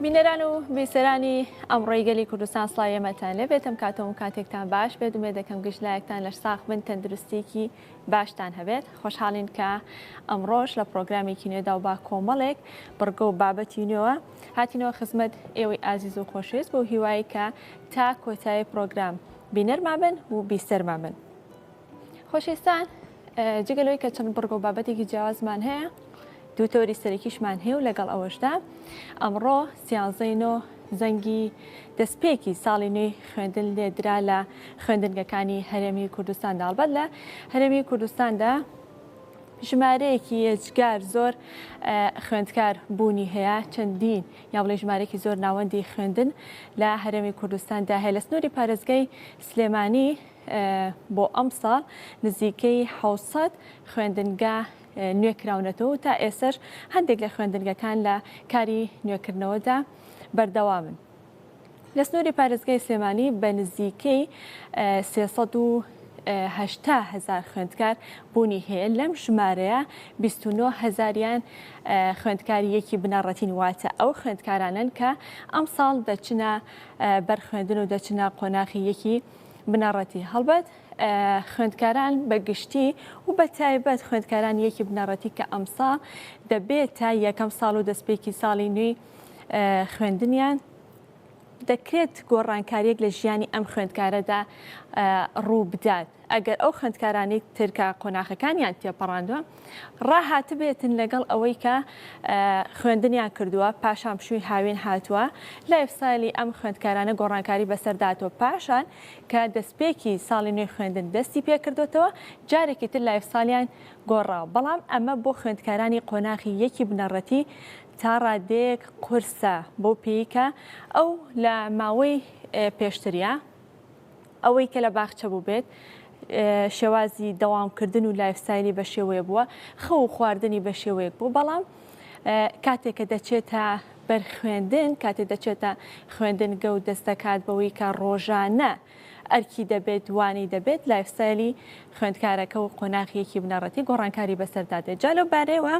بینەران و بیسەرانی ئەمڕۆی گەلی کوردستان سڵاوێمەتان لەبێتم کاتۆم و کاتێکتان باش بێت و مێ دەکەم گشتلایەکتان لە ساخ بن تەندروستێکی باشتان هەبێت خۆشحاڵین کە ئەمڕۆژ لە پرۆگرامێکی نوێدا و با کۆمەڵێک بڕگە و بابەتی نوێوە هاتینەوە خزمەت ئێوەی ئازیز و خۆشویست بۆ هیوایی کە تا کۆتایی پرۆگرام بینەرمان بن و بیسەرمان بن. خۆشەویستان جگەلەوەی کە چەند بڕگە و بابەتێکی جیاوازمان هەیە دوو تۆری سەرەکیشمان هەیە و لەگەڵ ئەوەشدا ئەمڕۆ سیانزەینۆ زەنگی دەستپێکی ساڵی نوێی خوێندن لێدرا لە خوێندنگەکانی هەرێمی کوردستاندا هەڵبەت لە هەرێمی کوردستاندا ژمارەیەکی یەجگار زۆر خوێندکار بوونی هەیە چەندین یا بڵێ ژمارەیەکی زۆر ناوەندی خوێندن لە هەرێمی کوردستاندا هەیە لە سنووری پارێزگای سلێمانی بۆ ئەم ساڵ نزیکەی 600 خوێندنگە نوێکراونەتەوە تا ئێسەر هەندێک لە خوێندنگەکان لە کاری نوێکردنەوەدا بەردەوامن. لە سنووری پارێزگای سلێمانی بە نزیکەی 380,000 خوێندکار بوونی هەیە لەم ژمارەیە 29,000یان خوێندکاریەکی بنەڕەتین واتە ئەو خوێندکارانن کە ئەم ساڵ دەچنە بەرخوێندن و دەچنە قۆناغی یەکی بنەڕەتی هەڵبەت خوێندکاران بەگشتی و بە تایبەت خوێندکاران یەکی بنەڕەتی کە ئەمسا دەبێت تا یەکەم ساڵ و دەستپێکی ساڵی نوێی خوێندنیان دەکرێت گۆڕانکاریەک لە ژیانی ئەم خوێندکارەدا ڕوو بدات. ئەگەر ئەو خوێندکارانی ترکە قۆناغەکانیان تێپەڕاندووە ڕاهاتە بێتن لەگەڵ ئەوەی کە خوێندنیان کردووە پاشان پشووی هاوێن هاتووە لایفستایلی ئەم خوێندکارانە گۆڕانکاری بەسەرداتەوە پاشان کە دەستپێکی ساڵی نوێی خوێندن دەستی پێکردوێتەوە جارێکی تر لایفستایلیان گۆڕاوە بەڵام ئەمە بۆ خوێندکارانی قۆناغی یەکی بنەڕەتی تا ڕادەیەک قورسە بۆ پێیکە ئەو لە ماوەی پێشتریە ئەوەی کە لە باخچە بوو بێت شێوازی دەوامکردن و لایفستایلی بە شێوەیە بووە خەو و خواردنی بە شێوەیەک بوو بەڵام کاتێککە دەچێتە بەرخوێندن کاتێک دەچێتە خوێندنگە و دەستەکات بەوەی کە ڕۆژانە ئەرکی دەبێت دوانی دەبێت لایفستایلی خوێندکارەکە و قۆناغیەکی بنەڕەتی گۆڕانکاری بەسەردادێت جا لەو بارەیەوە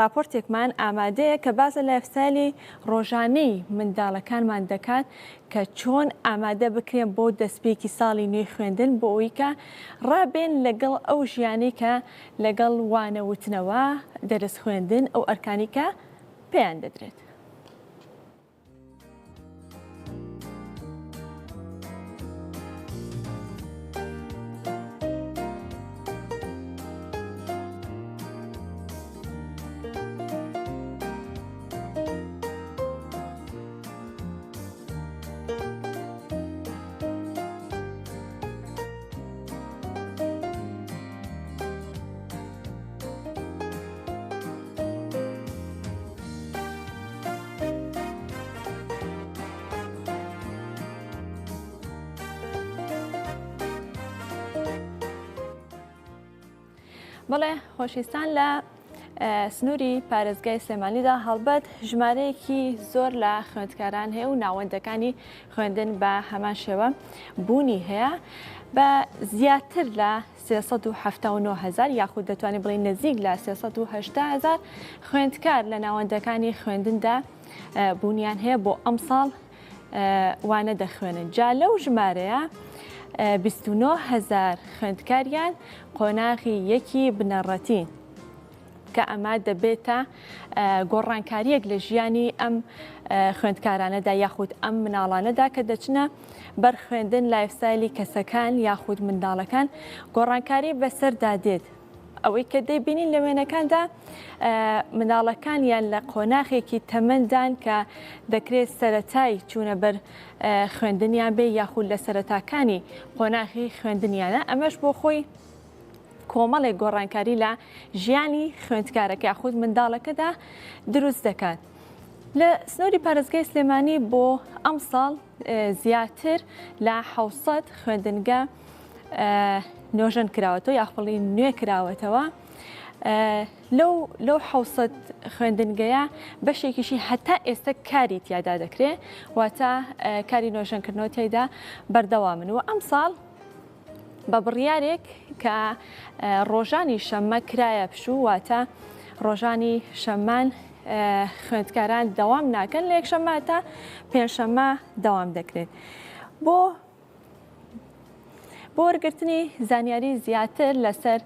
راپۆرتێکمان ئامادەیە کە بازە لایفستایلی ڕۆژانەی منداڵەکانمان دەکات کە چۆن ئامادە بکرێن بۆ دەستپێکی ساڵی نوێی خوێندن بۆ ئەوەی کە ڕابێن لەگەڵ ئەو ژیانی کە لەگەڵ وانەوتنەوە دەرس خوێندن ئەو ئەرکانی کە پێیان دەدرێت. بەڵێ خۆشویستان لە سنووری پارێزگای سلێمانیدا هەڵبەت ژمارەیەکی زۆر لە خوێندکاران هەیە و ناوەندەکانی خوێندن بە هەمان شێوە بوونی هەیە بە زیاتر لە 379,000 یاخود دەتوانێت بڵێن نزیک لە 380,000 خوێندکار لە ناوەندەکانی خوێندندا بوونیان هەیە بۆ ئەم ساڵ وانە دەخوێنن جا لەو ژمارەیە 29,000 خوێندکاریان قۆناغی یەکی بنەڕەتی کە ئەمە دەبێتە گۆڕانکاریەک لە ژیانی ئەم خوێندکارانەدا یاخود ئەم مناڵانەدا کە دەچنە بەرخوێندن لایفستایلی کەسەکان یاخود منداڵەکان گۆڕانکاری بەسەردادێت. ئەوەی کە دەیبینین لە وێنەکاندا منداڵەکان یان لە قۆناغێکی تەمەندان کە دەکرێت سەرەتای چوونە بەر خوێندنیان بێ یاخود لە سەرەتاکانی قۆناغی خوێندنیانە ئەمەش بۆ خۆی کۆمەڵێک گۆڕانکاری لە ژیانی خوێندکارەکە یاخود منداڵەکەدا دروست دەکات. لە سنووری پارێزگای سلێمانی بۆ ئەم ساڵ زیاتر لە 600 خوێندنگە نۆژەن کراوەتەوە یاخڵی نوێ کراوەتەوە لەو 600 خوێندنگەیە بەشێکیشی هەتا ئێستا کاری تیادا دەکرێت واتە کاری نۆژەنکردنەوە تێیدا بەردەوامن و ئەم ساڵ بە بڕیارێک کە ڕۆژانی شەممە کرایە پشوو واتە ڕۆژانی شەممان خوێندکاران دەوام ناکەن لە یەکشەممە تا پێنجشەممە دەوام دەکرێت. بۆ وەرگرتنی زانیاری زیاتر لەسەر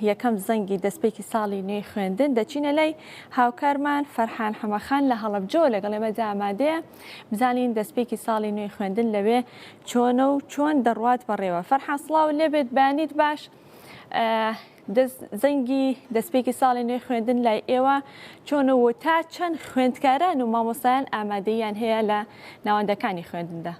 یەکەم زەنگی دەستپێکی ساڵی نوێی خوێندن دەچینە لای هاوکارمان فەرحان حەمەخان لە هەڵەبجۆ لەگەڵ ئێمەدا ئامادەیە بزانین دەستپێکی ساڵی نوێی خوێندن لەوێ چۆنە و چۆن دەڕوات بەڕێوە. فەرحان سڵاو لێبێت بەیانیت باش زەنگی دەستپێکی ساڵی نوێی خوێندن لای ئێوە چۆنەوە تا چەند خوێندکاران و مامۆستایان ئامادەیان هەیە لە ناوەندەکانی خوێندندا.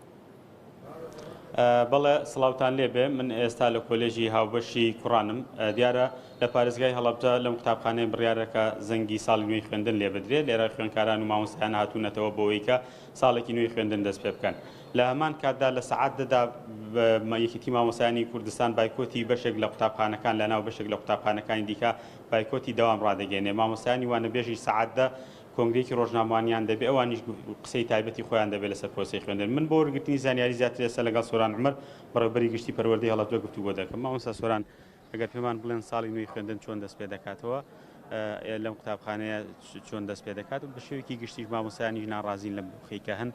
بەڵێ سڵاوتان لێبێ من ئێستا لە کۆلێژی هاوبەشی کوڕانم دیارە لە پارێزگای هەڵەبجە لەم قوتابخانەی بڕیارەکە زەنگی ساڵی نوێی خوێندن لێ بدرێت لێرە خوێندکاران و مامۆستایان هاتوونەتەوە بۆەوەی کە ساڵێکی نوێی خوێندن دەست پێ بکەن. لە هەمان کاتدا لە سەعاتدەدا یەکێتی مامۆستایانی کوردستان بایکۆتی بەشێک لە قوتابخانەکان لە ناو بەشێک لە قوتابخانەکانی دیکە بایکۆتی دەوام ڕادەگەێنێ. مامۆستایانی وانە بێژی سەعاتدە کۆنگرێکی ڕۆژنامەوانیان دەبێت ئەوانیش قسەی تایبەتی خۆیان دەبێت لەسەر پرۆسەی خوێندن. من بۆ وەرگرتنی زانیاری زیاتر لەسەر لەگەڵ سۆران عومەر بەڕێوەبەری گشتی پەروەردەی هەڵەبجە گفتوگۆ دەکەم. مامۆستا سۆران ئەگەر پێمان بڵێن ساڵی نوێی خوێندن چۆن دەست پێ دەکاتەوە لەم قوتابخانەیە چۆن دەست پێ دەکات و بە شێوەیەکی گشتیش مامۆستایانی ناڕازین لە بخەیکە هەن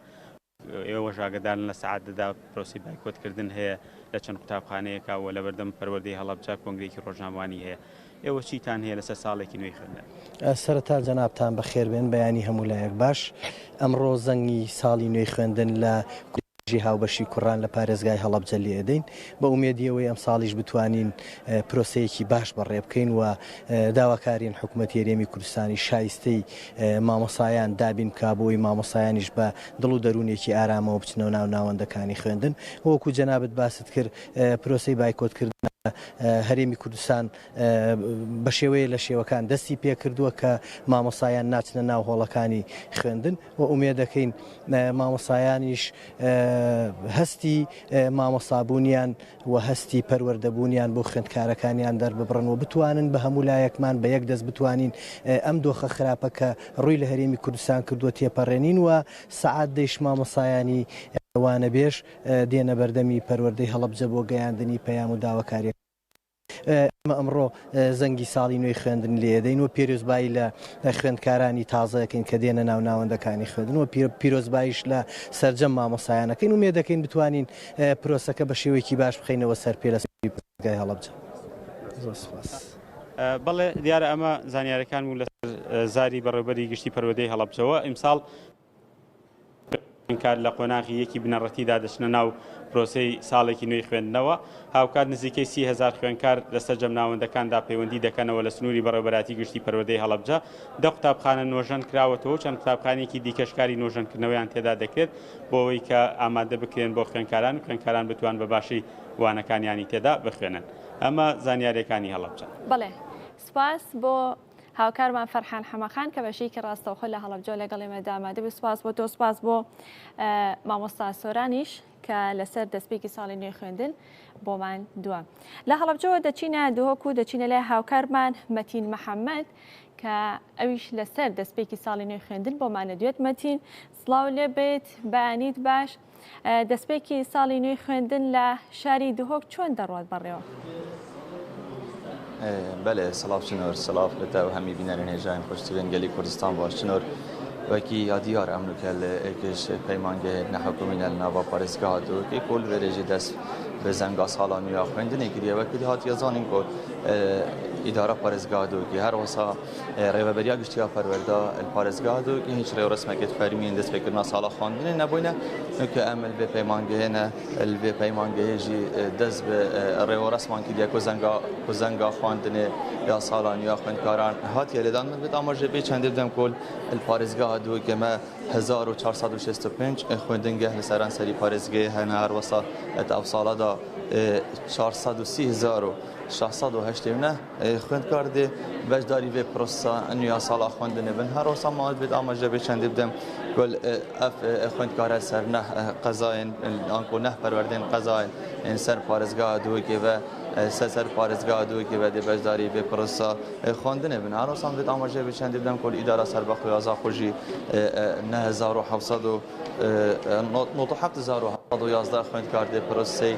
ئێوە ژاگەدارن لە سەعاتدەدا پرۆسی بایکۆتکردن هەیە لە چەند قوتابخانەیەکە و لە بەردەم پەروەردەی هەڵەبجە کۆنگرێکی ڕۆژنامەوانی هەیە. ئێوە چیتان هەیە لەسەر ساڵێکی نوێی خوێندن؟ سەرەتا جەنابتان بەخێربێن بەیانی هەموو لایەک باش. ئەمڕۆ زەنگی ساڵی نوێی خوێندن لە کۆلێژی هاوبەشی کوڕان لە پارێزگای هەڵەبجە لێ ئەدەین بە ئومێدیەوەی ئەم ساڵیش بتوانین پرۆسەیەکی باش بەڕێ بکەین و داواکاریان حکوومەتی هەرێمی کوردستانی شایستەی مامۆسایان دابین بکا بۆی مامۆسایانیش بە دڵ و دەروونێکی ئارامەوە بچنەوە ناو ناوەندەکانی خوێندن. وەکو جەنابەت باست کرد پرۆسەی بایکۆتکردن هەرێمی کوردستان بە شێوەیە لە شێوەکان دەستی پێ کردووە کە مامۆسایان ناچنە ناو هۆڵەکانی خوێندن و ئومێد دەکەین مامۆسایانیش هەستی مامۆسابوونیان و هەستی پەروەردەبوونیان بۆ خوێندکارەکانیان دەرببڕن و بتوانن بە هەموو لایەکمان بە یەک دەست بتوانین ئەم دۆخە خراپە کە ڕووی لە هەرێمی کوردستان کردووە تێپەڕێنین و سەعات دەیش مامۆسایانی وانە بێش دێنە بەردەمی پەروەردەی هەڵەبجە بۆ گەیاندنی پەیام و داواکاری. ئەمڕۆ زەنگی ساڵی نوێی خوێندن لێدەین و پیرۆزبایی لە خوێندکارانی تازەکەین کە دێنە ناو ناوەندەکانی خوێندن و پیرۆزبایش لە سەرجەم مامۆسایانەکەین و مێ دەکەین بتوانین پرۆسەکە بە شێوەیەکی باش بخەینەوە سەر پێ لە پارێزگای هەڵەبجە. بەڵێ دیارە ئەمە زانیاریەکان و لە زاری بەڕێوەبەری گشتی پەروەردەی هەڵەبجەوە ئیمساڵ کار لە قۆناغی یەکی بنەڕەتیدا دەچنە ناو پرۆسەی ساڵێکی نوێی خوێندنەوە. هاوکات نزیکەی 30,000 خوێندکار لەسەر جەم ناوەندەکاندا پەیوەندی دەکەنەوە لە سنووری بەڕێوەبەراتی گشتی پەروەردەی هەڵەبجە. 10 قوتابخانە نۆژەن کراوەتەوە چەند قوتابخانێکی دیکەشکاری نۆژەنکردنەوەیان تێدا دەکرێت بۆ ئەوەی کە ئامادە بکرێن بۆ خوێندکاران بتوان بە باشی وانەکانیانی تێدا بخوێنن. ئەمە زانیاریەکانی هەڵەبجە. بەڵێ سپاس بۆ هاوکارمان فەرحان حەمەخان کە بەشێکی ڕاستەوخۆ لە هەڵەبجە لەگەڵ ئێمەدا ئامادە بوو. سپاس بۆ تۆ، سپاس بۆ مامۆستا سۆرانیش کە لەسەر دەستپێکی ساڵی نوێی خوێندن بۆمان دووە. لە هەڵەبجەوە دەچینە دووهۆک و دەچینە لای هاوکارمان مەتین محەممەد کە ئەویش لەسەر دەستپێکی ساڵی نوێی خوێندن بۆمانە دوێت. مەتین سڵاو لێ بێت بەیانیت باش دەستپێکی ساڵی نوێی خوێندن لە شاری دووهۆک چۆن دەڕوات بەڕێوە؟ بله سلاف چنور سلاف لتا و همی بینرین هجایم خوشتیبین گلی کردستان باش چنور وکی یادیار امنو کل اکش پیمانگه نحکومین النوا پارسگاه دو که کل ورژی دست به زنگا سالانی یا خوندنی گریه و کدی هات یزانین کو اداره پارسگاه دو که هر وسا ریوبریا گشتیا پرورده پارسگاه دو که هیچ ریو رسمه که فرمین دست بکرنا سالا خواندن نبوینه که عمل به پیمانگه نه ال به پیمانگه جی دست به ریو رسمان که دیگه زنگا خواندن یا سالانی یا خوندکاران هات یلیدان من بدم آماده به چند بدم کل پارسگاه دو که ما 1465 خوندنگه لسران سری پارسگاه هن هر وسا افسالا دا 430,689 خوندکار ده وجداری و پروسا نیا سالا خوندن بن هر وسا ما بد آماده به چند بدم کل اف خوندکار سر نه قضاین آنکو نه پروردن قضاین این سر پارسگاه دو که و سر پارسگاه دو که و وجداری به پروسا خوندن بن هر وسا بد آماده به چند بدم کل اداره سر بخوی ازا خوشی 9700 نوت حق 1000 11 خوێندکار دێ پرۆسی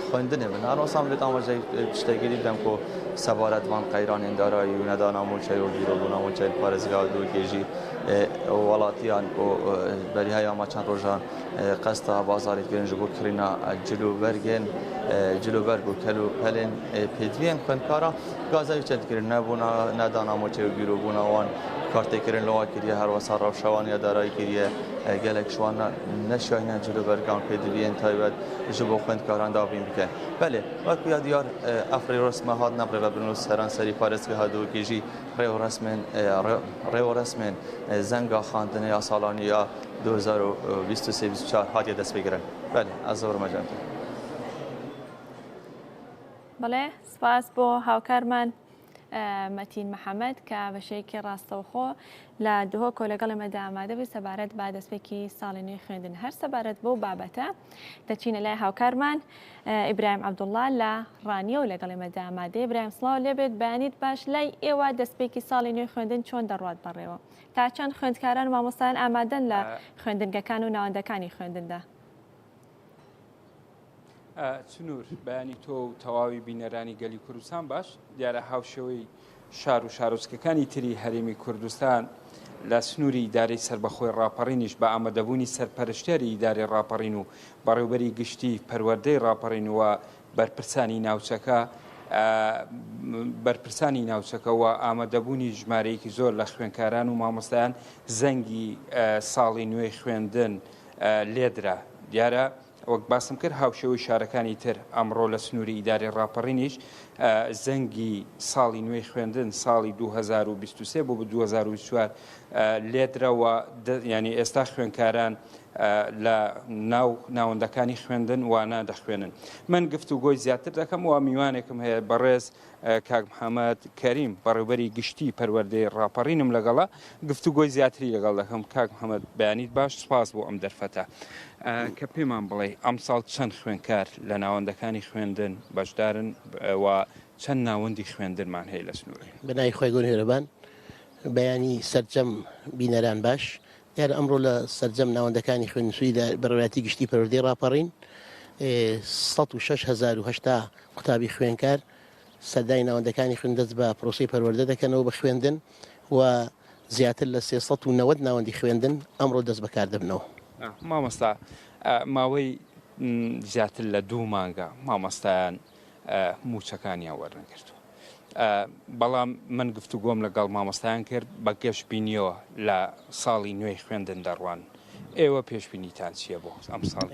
خوێندنێ من هەروەسان بێت ئاماژەی شتێگیری بدەم کۆ سەبارەتوان قەیرانên دارایی و نەدانا موچەی و بیرۆبوونا موچەی پارێزگا دووکێژی وڵاتیان و بەریهەیە ماچەند ڕۆژان قەستا بازاریتگرن ji بۆ kirîna cilûberg û kelûpelên pêdiviyên خوێندکاران gazayî çendkirin nebûna nedana moçê û bîrobûna wan kartêkirin li wan kiriye herwesa rewşewaniya darayî kiriye gelek ji wan neşayîne cilûbergan pêdiviyên taybet ji bo خوێندکاران dabîn bike. Belê wekû ya diyar ev rêwresme hat nebrêvebin û seranserî parêzgeha Dûkê jî rêwresmên zenga xandinê ya salaniya 2023-24 hatiye destpêkirin. Belê ez zor cem. بەڵێ سپاس بۆ هاوکارمان مەتین محەممەد کە بەشەیەکی ڕاستەوخۆ لە دهۆکۆ لەگەڵ ئەمەدا ئامادەبی سەبارەت با دەستپێکی ساڵی نوێی خوێندن هەر سەبارەت بۆ بابەتە دەچینە لای هاوکارمان ئیبراهیم عەبدوڵڵا لە ڕانیە و لەگەڵ ئێمەدا ئامادەی. ئیبراهیم سڵاو لێبێت بەیانیت باش لای ئێوە دەستپێکی ساڵی نوێی خوێندن چۆن دەڕوات بەڕێوە تا چەند خوێندکاران و مامۆستایان ئامادەن لە خوێندنگەکان و ناوەندەکانی خوێندندا؟ چنوور بەیانی تۆ و تەواوی بینەرانی گەلی کوردستان باش دیارە هاوشەوەی شار و شارۆچکەکانی تری هەرێمی کوردستان لە سنووری ئیدارەی سەربەخۆی ڕاپەڕینیش بە ئامادەبوونی سەرپەرشتێری ئیدارەی ڕاپەڕین و بەڕێوەبەری گشتی پەروەردەی ڕاپەڕین و بەرپرسانی ناوچەکە و ئامادەبوونی ژمارەیەکی زۆر لە خوێندکاران و مامۆستایان زەنگی ساڵی نوێی خوێندن لێدرا. دیارە وەک باسم کرد هاوشێوەی شارەکانی تر ئەمڕۆ لە سنووری ئیدارەی ڕاپەڕینیش زەنگی ساڵی نوێی خوێندن ساڵی 2023 بۆ 2024 لێدرەوە ینی ئێستا خوێندکاران لە ناوەندەکانی خوێندن وانە دەخوێنن. من گفتوگۆی زیاتر دەکەم و میوانێکم هەیە بەڕێز کاک محەممەد کەریم بەڕێوەبەری گشتی پەروەردەی ڕاپەڕینم لەگەڵا گفتوگۆی زیاتری لەگەڵ دەکەم. کاک محەممەد بەیانیت باش سپاس بۆ ئەم دەرفەتە کە پێمان بڵێ ئەم ساڵ چەند خوێندکار لە ناوەندەکانی خوێندن بەشدارن و چەند ناوەندی خوێندنمان هەیە لە سنووری. بەنای خۆی گەور هێرەبان بەیانی سەرجەم بینەران باش دیارە ئەمڕۆ لە سەرجەم ناوەندەکانی خوێندنسووی بەڕێوەتی گشتی پەروەردەی ڕاپەڕین 16,080 قوتابی خوێندکار سەردای ناوەندەکانی خوێندەست بە پرۆسی پەروەردە دەکەنەوە بە خوێندن و زیاتر لە 390 ناوەندی خوێندن ئەمڕۆ دەست بەکار دەبنەوە. مامۆستا ماوەی زیاتر لە 2 مانگە مامۆستایان موچەکانیان وەرنەگرتو بەڵام من گفتوگۆم لەگەڵ مامۆستایان کرد بە گەشت بینیەوە لە ساڵی نوێی خوێندن دەڕوان. ئێوە پێشبینیتان چییە بۆ ئەم ساڵ؟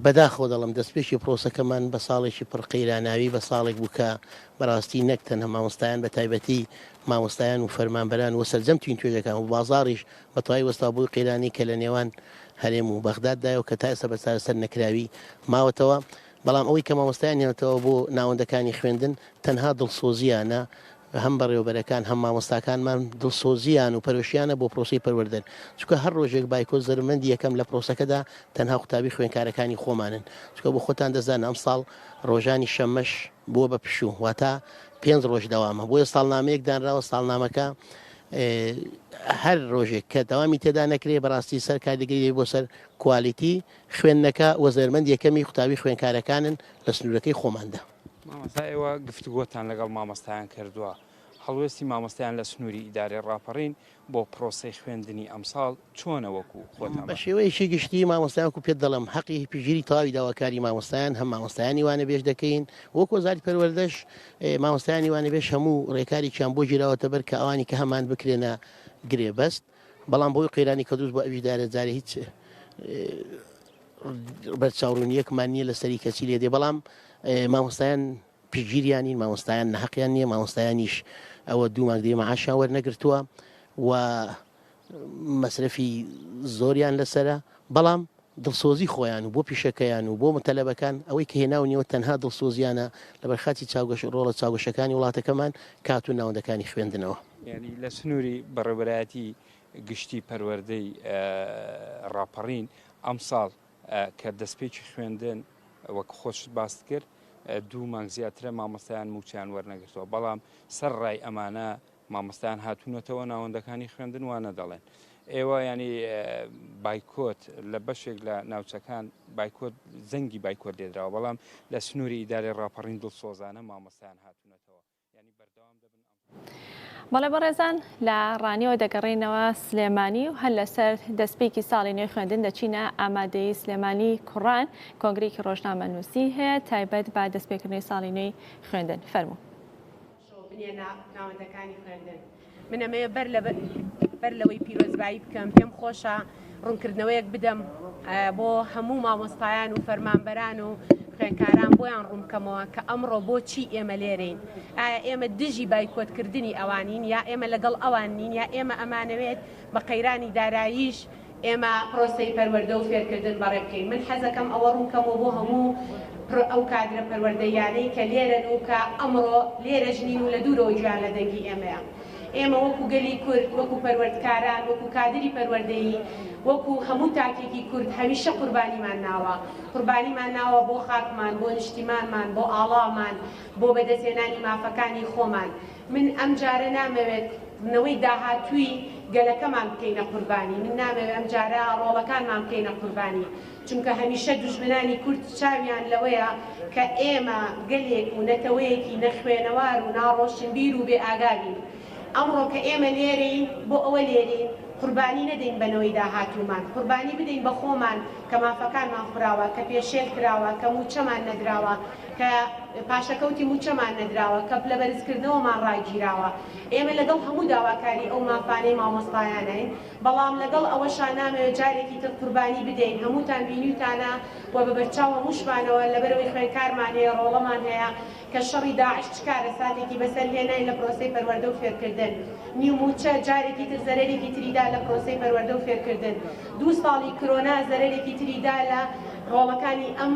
بەداخۆ دەڵم دەستپێکی پرۆسەکەمان بە ساڵێکی پڕقەیراناوی بە ساڵێک بووکە بەڕاستی نەک تەنها مامۆستایان بە تایبەتی مامۆستایان و فەرمانبەران و سەرجەم توین توێژەکان و بازاڕیش بە تەواوی وەستا بووی قەیرانی کە لە نێوان هەرێم و بەغداددایە و کە تا ئێستا بەسەر نەکراوی ماوەتەوە. بەڵام ئەوەی کە مامۆستایان هێنێتەوە بۆ ناوەندەکانی خوێندن تەنها دڵسۆزیانە هەم بەڕێوەبەرەکان هەم مامۆستاکانمان دڵسۆزیان و پەرۆشیانە بۆ پرۆسی پەروەردن چونکە هەر ڕۆژێک بایکۆ زەرمەندی یەکەم لە پرۆسەکەدا تەنها قوتابی خوێندکارەکانی خۆمانن چونکە بۆ خۆتان دەزانن ئەم ساڵ ڕۆژانی شەمەش بووە بە پشوو واتە 5 ڕۆژ دەوامە بۆیە ساڵنامەیەک دانراوە ساڵنامەکە هەر ڕۆژێک کە داوامی تێدا نەکرێ بەڕاستی سەر کاردەگەری بۆ سەر کوالیتی خوێندنەکە وەزەرمەند یەکەمی قوتابی خوێندکارەکانن لە سنوورەکەی خۆماندا. مامۆستا ئێوە گفتوگۆتان لەگەڵ مامۆستایان کردووە هەڵوێستی مامۆستایان لە سنووری ئیدارەی ڕاپەڕین بۆ پرۆسەی خوێندنی ئەمساڵ چۆنە وەکو خۆتان؟ بە شێوەیەکی گشتی مامۆستایان و پێت دەڵم حەقی پژیری تەواوی داواکاری مامۆستایان هەم مامۆستایانی وانە بێژ دەکەین وەکو وەزارەتی پەروەردەش مامۆستایانی وانە بێش هەموو ڕێکاریان بۆ گیراوەتە بەر کە ئەوانی کە هەمان بکرێنە گرێ بەست بەڵام بۆی قەیرانی کە دووست بۆ ئەویشدارە جارێ هیچ بەرچاوڕوونیەکمان نییە لەسەری کەچی لێ دێ بەڵام مامۆستایان پژگیریانین مامۆستایان نەحەقیان نییە مامۆستایانیش ئەوە 2 مانگ دێ مەعاشیان وەرنەگرتووە و مەسرەفی زۆریان لەسرە بەڵام دڵسۆزی خۆیان و بۆ پیشەکەیان و بۆ متەلەبەکان ئەوەی کە هێناونیەوە تەنها دڵسۆزیانە لە بەرخاتی ڕۆڵە چاوگەشەکانی وڵاتەکەمان کات و ناوەندەکانی خوێندنەوە. یعنی لە سنووری بەڕێوەبەرایەتی گشتی پەروەردەی ڕاپەڕین ئەم ساڵ کە دەستپێکی خوێندن وەک خۆش باست کرد 2 مانگ زیاترە مامۆستایان موچیان وەرنەگرتووە بەڵام سەر ڕای ئەمانە مامۆستایان هاتوونەتەوە ناوەندەکانی خوێندن وانە دەڵێن ئێوە ینی بایکۆت لە بەشێک لە ناوچەکان بایکۆت زەنگی بایکۆت لێدراوە بەڵام لە سنووری ئیدارەی ڕاپەڕین دڵسۆزانە مامۆستایان هاتوونەتەوە ینی بەردەوام دەبن. بەڵێ بەڕێزان لە ڕانیەوە دەگەڕێنەوە سلێمانی و هەر لەسەر دەستپێکی ساڵی نوێی خوێندن دەچینە ئامادەی سلێمانی کوڕان کۆنگرێکی ڕۆژنامە نووسی هەیە تایبەت بە دەستپێکردنی ساڵی نوێی خوێندن. فەرموو. ناوەندەکانی خوێندن منەمەیە بەر لەوەی پیرۆزبایی بکەم پێم خۆشە ڕوونکردنەوەیەک بدەم بۆ هەموو مامۆستایان و فەرمانبەران و خوێندکاران بۆیان ڕوونکەمەوە کە ئەمڕۆ بۆچی ئێمە لێرەین. ئایا ئێمە دژی بایکۆتکردنی ئەوانین یا ئێمە لەگەڵ ئەوان نین یا ئێمە ئەمانەوێت بە قەیرانی داراییش ئێمە پرۆسەی پەروەردە و فێرکردن بەڕێ بکەین. من حەزەکەم ئەوە ڕوونکەمەوە بۆ هەموو ئەو کادرە پەروەردەیانەی کە لێرەن و کە ئەمڕۆ لێرە ژنین و لە دوورەوە گویان لە دەنگی ئێمەیە. ئێمە وەکو گەلی کورد وەکو پەروەردکاران وەکو کادری پەروەردەیی وەکو هەموو تاکێکی کورد هەمیشە قوربانیمان ناوە قوربانیمان ناوە بۆ خاکمان بۆ نیشتیمانمان بۆ ئاڵامان بۆ بەدەستێنانی مافەکانی خۆمان. من ئەم جارە نامەوێت نەوەی داهاتووی گەلەکەمان بکەینە قوربانی من نامەوێت ئەم جارە ڕۆڵەکانمان بکەینە قوربانی چونکە هەمیشە دوژمنانی کورد چاویان لەوەیە کە ئێمە گەلێک و نەتەوەیەکی نەخوێنەوار و ناڕۆشنبیر و بێ ئاگابین. ئەمڕۆ کە ئێمە لێرەین بۆ ئەوە لێرەین قوربانی نەدەین بنەوەی داهاتوومان قوربانی بدەین بە خۆمان کە مافەکانمان خوراوە کە پێشێل کراوە کە موچەمان نەدراوە کە پاشەکەوتی موچەمان نەدراوە کە لە بەرزکردنەوەمان ڕاگیراوە. ئێمە لەگەڵ هەموو داواکاری ئەو مافانەی مامۆستایانین بەڵام لەگەڵ ئەوەشان نامەوێت جارێکی تر قوربانی بدەین. هەمووتان بینیوتانە و بە بەرچاو هەمووشمانەوە لەبەرەوەی خوێندکارمان هەیە ڕۆڵەمان هەیە کە شەڕی داعش چکارە ساتێکی بەسەر هێناین لە پرۆسەی پەروەردە و فێرکردن. نیوموچە جارێکی تر زەرێکی تریدا لە پرۆسەی پەروەردە و فێرکردن. 2 ساڵی کۆرۆنا زەرێکی تریدا لە ڕۆڵەکانی ئەم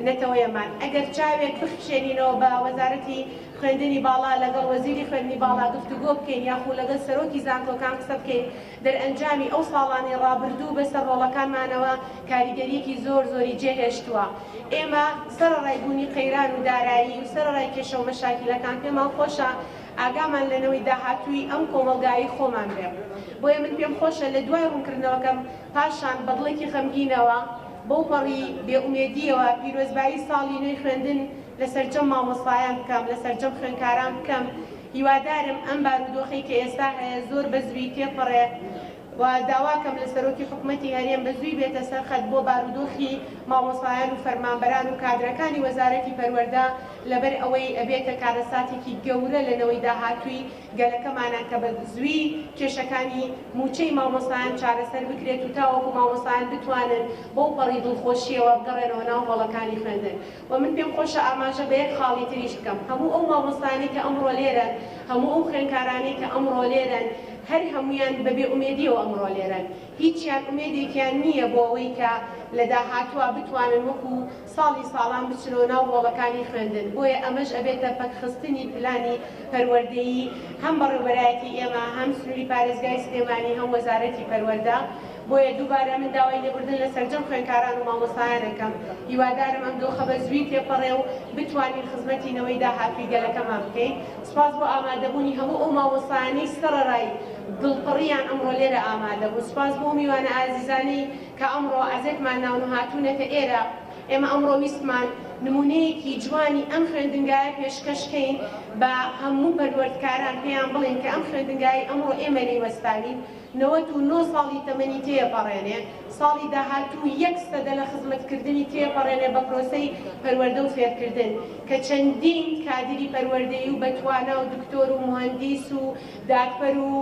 نەتەوەیەمان. ئەگەر چاوێک بخشێنینەوە بە وەزارەتی خوێندنی باڵا لەگەڵ وەزیری خوێندنی باڵا گفتوگۆ بکەین یاخو لەگەڵ سەرۆکی زانکۆکان قسە بکەین دەرئەنجامی ئەو ساڵانی ڕابردوو بەسەر ڕۆڵەکانمانەوە کاریگەریەکی زۆری جێهێشتووە. ئێمە سەرڕایبوونی قەیران و دارایی و سەرڕای کێشە و مەشاکیلەکان پێمان خۆشە ئاگامان لەنەوەی داهاتووی ئەم کۆمەلگایی خۆمان بێ. بۆیە من پێم خۆشە لە دوای ڕوونکردنەوەکەم پاشان بەدڵێکی خەمگینەوە بەو پەڕی بێئومێدیەوە پیرۆزبایی ساڵی نوێی خوێندن لە سەرجەم مامۆستایان بکەم لە سەرجەم خوێندکاران بکەم. هیوادارم ئەم بارودۆخی کە ئێستا هەیە زۆر بە زووی تێپەڕێ و داواکەم لە سەرۆکی حکوومەتی هەرێم بە زووی بێتە سەرخەت بۆ بارودۆخی مامۆستایان و فەرمانبەران و کادرەکانی وەزارەتی پەروەردە لەبەر ئەوەی ئەبێتە کارەساتێکی گەورە لەنەوەی داهاتووی گەلەکەمانە کە بە زووی کێشەکانی موچەی مامۆستایان چارەسەر بکرێت و تاوەکو مامۆستایان بتوانن بۆ پەڕی دڵخۆشیەوە بگەڕێنەوە ناو هۆڵەکانی خوێندن. و من پێم خۆشە ئاماژە بە یەک خاڵی تریش بکەم هەموو ئەو مامۆستایانی کە ئەمڕۆ لێرەن هەموو ئەو خوێندکارانی کە ئەمڕۆ لێرەن هەر هەمویان بەبێ ئومێدیەوە ئەمڕۆ لێرەن هیچیان ئومێدێکیان نییە بۆ ئەوەی کە لە داهاتووە بتوانن وەکو ساڵان بچنەوە ناو ڕۆڵەکانی خوێندن. بۆیە ئەمەش ئەبێتە پەکخستنی پلانی پەروەردەیی هەم بەڕێوەبەرایەتی ئێمە هەم سنووری پارێزگای سلێمانی هەم وەزارەتی پەروەردە. بۆیە دووبارە من داوای لێبوردن لە سەرجەم خوێندکاران و مامۆستایانەکەم. هیوادارم ئەم دۆخە بە زووی تێپەڕێ و بتوانین خزمەتینەوەی داهاتووی گەلەکەمان بکەین. سپاس بۆ ئامادەبوونی هەموو ئەو مامۆستایانەی سەرەڕای دڵپەڕیان ئەمڕۆ لێرە ئامادە بوو. سپاس بۆ میوانە ئازیزانەی کە ئەمڕۆ ئازێکمان ناون و هاتوونەتە ئێرە. ئێمە ئەمڕۆ ویستمان نمونەیەکی جوانی ئەم خوێندنگایە پێشکەشکەین بە هەموو پەروەردکاران پێیان بڵێن کە ئەم خوێندنگای ئەمڕۆ ئێمە لێی وەستاوین 99 ساڵی تەمەنی تێپەڕێنێ ساڵی داهاتوو 1% لە خزمەتکردنی تێپەڕێنێ بە پرۆسەی پەروەردە و فێرکردن کە چەندین کادری پەروەردەیی و بەتوانە و دکتۆر و مهندیس و دادپەر و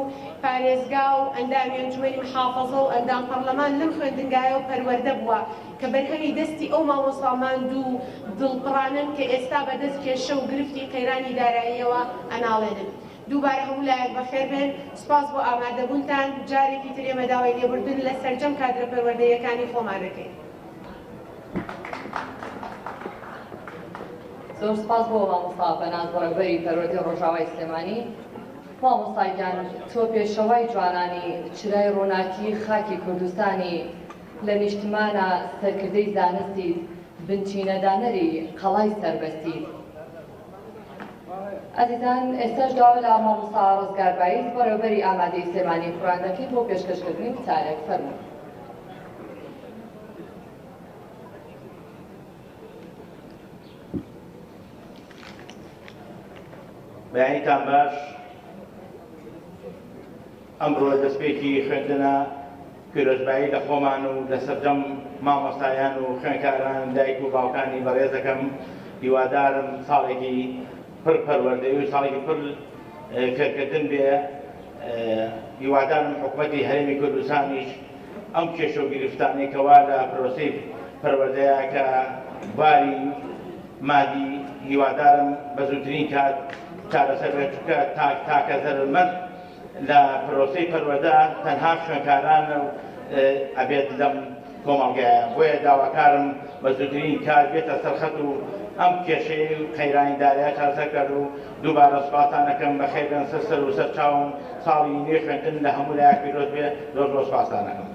پارێزگا و ئەندامی ئەنجومەنی محافەزە و ئەندام پەرلەمان لەم خوێندنگایە و پەروەردە بووە کە بەرهەمی دەستی ئەو مامۆستامان دوو دڵپڕانن کە ئێستا بەدەست کێشە و گرفتی قەیرانی داراییەوە ئەناڵێنن. دووبارە هەموو لایەک بەخێر بێن. سپاس بۆ ئامادەبوونتان. جارێکی تر ئێمە داوای لێبوردن لە سەرجەم کادرە پەروەردەیەکانی خۆمان دەکەین. زۆر سپاس بۆ مامۆستا بەناز بەڕێوەبەری پەروەردەی ڕۆژاوای سلێمانی. مامۆستای گیان تۆ پێشەوای جوانانی چرای ڕۆناکی خاکی کوردستانی لە نیشتمانە سەرکردەی زانستی بنچینەدانەری قەڵای سەربەستیت. ئەزیزان ئێستاش داوا لە مامۆستا ڕزگار بایز بەڕێوەبەری ئامادەی سلێمانی کوڕان دەکەین بۆ پێشکەشکردنی چارەک. فەرموو. بەیانیتان باش ئەمڕۆ دەستپێکی خوێندنە پیرۆزبایی لە خۆمان و لە سەرجەم مامۆستایان و خوێندکاران دایک و باوکانی بەڕێزەکەم هیوادارم ساڵێکی پڕ پەروەردەی و ساڵێکی پڕ فێرکردن بێ. هیوادارم حکوومەتی هەرێمی کوردستانیش ئەم کێشە و گرفتانەی کەوا لە پرۆسەی پەروەردەیە کە باری مادی هیوادارم بە زووترین کات چارەسەر بێت چونکە تاکە زەرمەند لە پرۆسەی پەروەردە تەنها خوێندکاران ئەبێت لەم کۆمەڵگەیە. بۆیە داواکارم بە زووترین کات بێتە سەرخەت و ئەم کێشەی قەیرانیداریە چارەسەر کرد و دووبارە سوپاسانەکەم بەخێر بێن سەر و سەر چاوم ساڵی نوێ خوێندن لە هەموو لایەک پیرۆز بێ. زۆر زۆر سوپاسانەکەم.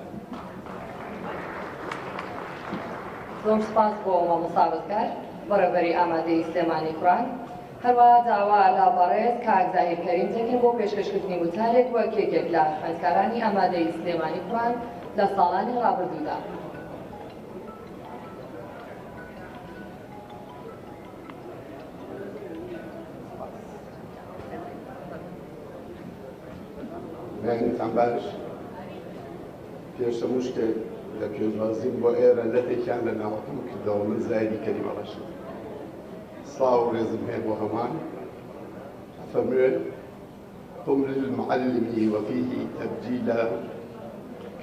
زۆر سپاس بۆ مامۆستا ڕزگار بەڕێوەبەری ئامادەی سلێمانی کوڕان. هەروەها داوا لا بەڕێز کاک زاهیر کەریم دەکەین بۆ پێشکەشکردنی وتارێک وەک یەکێک لە خوێندکارانی ئامادەی سلێمانی کوڕان لە ساڵانی ڕابردوودا. بەیانیتان باش پێشە مشتێک لە پێشوازیم بۆ ئێرە لەتێکیان لە ناوەکەم کردەوە. من زایری کەریم ڕەشید سڵاو و ڕێزم هەیە بۆ هەمان. فەرموێت قم للمعلم وفيه تبجيلا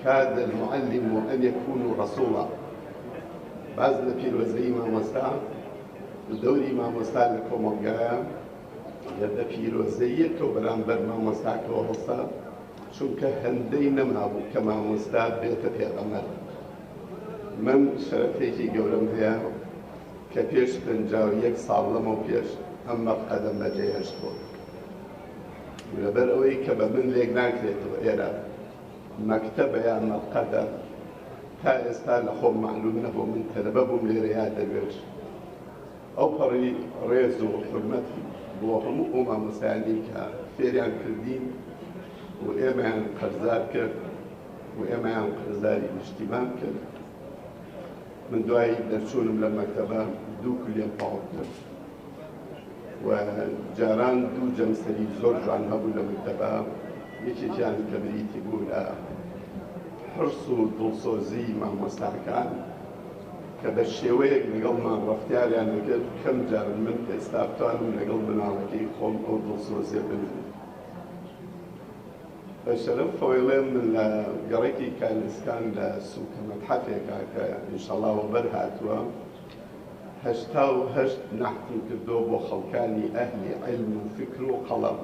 كاد المعلم أن يكون رسولا. باز لە پیرۆزەی مامۆستا دەوری مامۆستا لە کۆمەڵگایە لە پیرۆزەیەکە و بەرامبەر مامۆستاکەوە هەڵسا چونکە هەندەی نەمابوو کە مامۆستا بێتە پێغەمبەر. من شەرەفێکی گەورەم هەیە کە پێش 51 ساڵ لەمە پێش ئەم مەقعەدەم بەجێهێشت بوو. لەبەر ئەوەی کە بە من لێک ناکرێتەوە ئێرە مەکتەبە یان مەقعەدە تا ئێستا لە خۆم معلوم نەبوو. من تەلەبە بووم لێرەیا دەبێت ئەو پەڕی ڕێز و حورمەتی بۆ هەموو ئەو مامۆستایانی کە فێریان کردین و ئێمەیان قەرزار کرد و ئێمەیان قەرزاری نیشتیمان کرد. من دوایی دەرچوونم لە مەکتەبە 2 کلێم تەواو کرد و جاران 2 جەمسەری زۆر جوان هەبوو لە مەکتەبە. یەکێکیان کە بریتی بوو لە حرس و دڵسۆزی مامۆستاکان کە بە شێوەیەک لەگەڵمان ڕەفتاریان دەکرد. کەم جار من ئێستا بتوانم لەگەڵ مناڵەکەی خۆم ئەو دڵسۆزیە بنوێنم. بە شەرەف فۆیڵێم من لە گەڕێکی کارنسکان لە سووکە مەتحەفێکا کە ئینشەڵڵا وەبەر هاتووە 88 نەحتم کردۆ بۆ خەڵکانی ئەهلی عیلم و فکر و قەڵەم.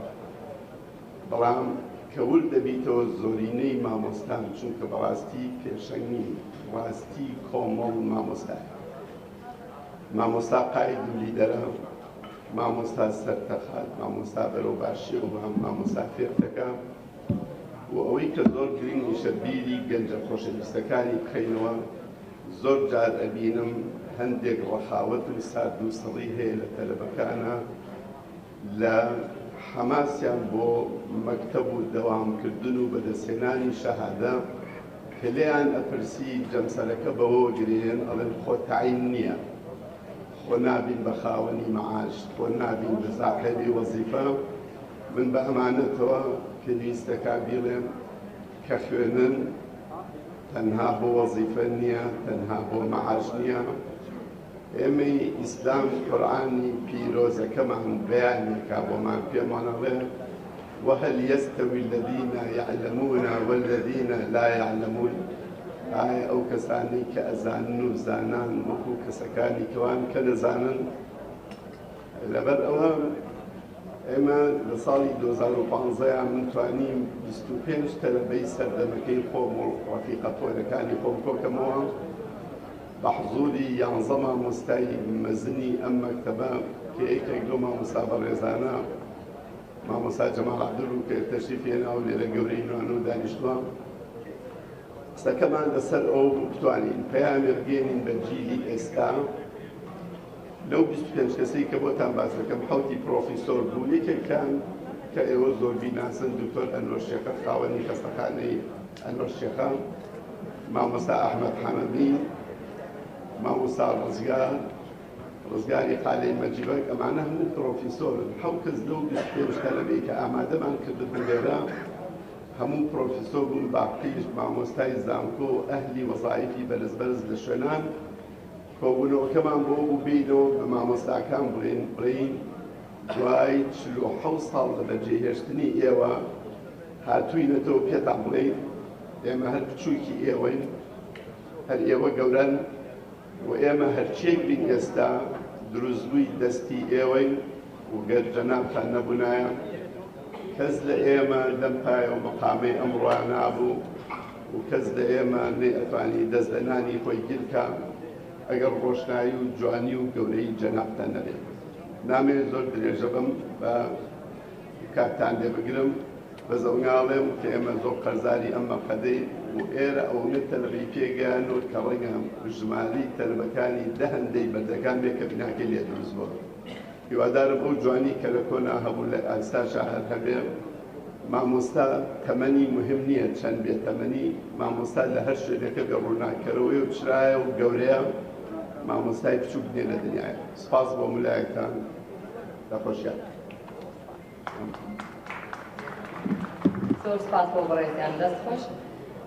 بەڵام کەور دەبیتەوە زۆرینەی مامۆستان چونکە بەڕاستی پێشەنگی ڕاستی کۆمەڵ مامۆستایە. مامۆستا قاید و لیدەرە، مامۆستا سەرتەخات، مامۆستا بەرەوباشی و مامۆستا فێرتەکە و ئەوەی کە زۆر گرنگیشە بیری گەنجە خۆشەویستەکانی بخەینەوە. زۆر جار ئەبینم هەندێک ڕەخاوەت و سارد و سەڵی هەیە لە تەلەبەکانە لە حەماسیان بۆ مەکتەب و دەوامکردن و بەدەستهێنانی شەهادە کە لێیان ئەپرسی جەمسەرەکە بەوە گرێن ئەڵێن خۆ تەعین نییە، خۆ نابین بە خاوەنی مەعاش، خۆ نابین بە زاحێبی وەزیفە. من بە ئەمانەتەوە پێویستەکە بیڵێم کە خوێنن تەنها بۆ وەزیفە نییە، تەنها بۆ مەعاش نییە. ئێمەی ئیسلام قورئانی پیرۆزەکەمان بەیانێکا بۆمان پێمانەڵێ وهل يستوي الذين يعلمون والذين لا يعلمون. ئایا ئەو کەسانی کە ئەزانن و زانان وەکو کەسەکانی کەوان کە نەزانن؟ لەبەر ئەوە ئێمە لە ساڵی 2015 من توانیم 25 تەلەبەی سەردەمەکەی خۆم و ڕەفیقە تۆرەکانی خۆم کۆکەمەوە بە حزوری 11 مامۆستای مەزنی ئەم مەکتەبە کە یەکێک لەو مامۆستا بەڕێزانە مامۆستا جەمال عەبدوڵ کە تەشریف هێنا و لێرە گەورەی نوێنە و دانیشتووە. قسەکەمان لەسەر ئەو بتوانین پەیامێک بگێنین بە جیلی ئێستا. لەو 25 کەسەی کە بۆتان باس دەکەم حەوتی پرۆفیسۆر بوو. یەکێکیان کە ئێوە زۆر بیناسن دکتۆر ئەنوەر شێخە خاوەنی خەستەخانەی ئەنوەر شێخە، مامۆستا ئەحمەد حەمەدی، مامۆستا ڕزگار، ڕزگاری قالەی مەجیبەک ئەمانە هەموو پرۆفیسۆرن حەوت کەس لەو 25 تەلەبەی کە ئامادەمان کردبوو لێرە هەموو پرۆفیسۆر بوون باقیش مامۆستای زانکۆ و ئەهلی وەزایفی بەرز لە شوێنان کۆبوونەوەکەمان بۆ بوو بینەوە بە مامۆستاکان بڵین دوای 47 ساڵ لە بەجێهێشتنی ئێوە هاتووینەتەوە پێتان بڵین ئێمە هەر بچووکی ئێوەین هەر ئێوە گەورەن و ئێمە هەرچێک بین ئێستا دروستبووی دەستی ئێوەین و گەر جەنابتان نەبوونایە کەس لە ئێمە لەم پایە و مەقامەی ئەمڕۆیان نابوو و کەس لە ئێمە نەیەتوانی دەست لە نانی خۆی گیرکە ئەگەر ڕۆشنایی و جوانی و گەورەی جەنابتان نەبێت نامێت زۆر درێژە بم بە کاتتان لێ بگرم بە زەوناڵێم کە ئێمە زۆر قەرزاری ئەم مەقەدەی و ئێرە ئەوەنە تەلەبەی پێگەیانەوە کە ڕەنگە ژماری تەلەبەکانی هەندەی بەردەکان بێ کە بیناکەی لێ دروست بووە هیوادارم ئەو جوانی کە لە کۆنا هەبوو لە ئاستاشا هەر هەبێ مامۆستا تەمەنی مهم نییە چەند بێت تەمەنی مامۆستا لە هەر شوێنەکە بێ ڕووناکەرەوەی و چرایە و گەورەیە مامۆستای بچووک نیە لە دنیاە سپاس بۆ مولایەکان دەخۆشیان زۆر سپاس بۆ بەڕێزیان دەست خۆش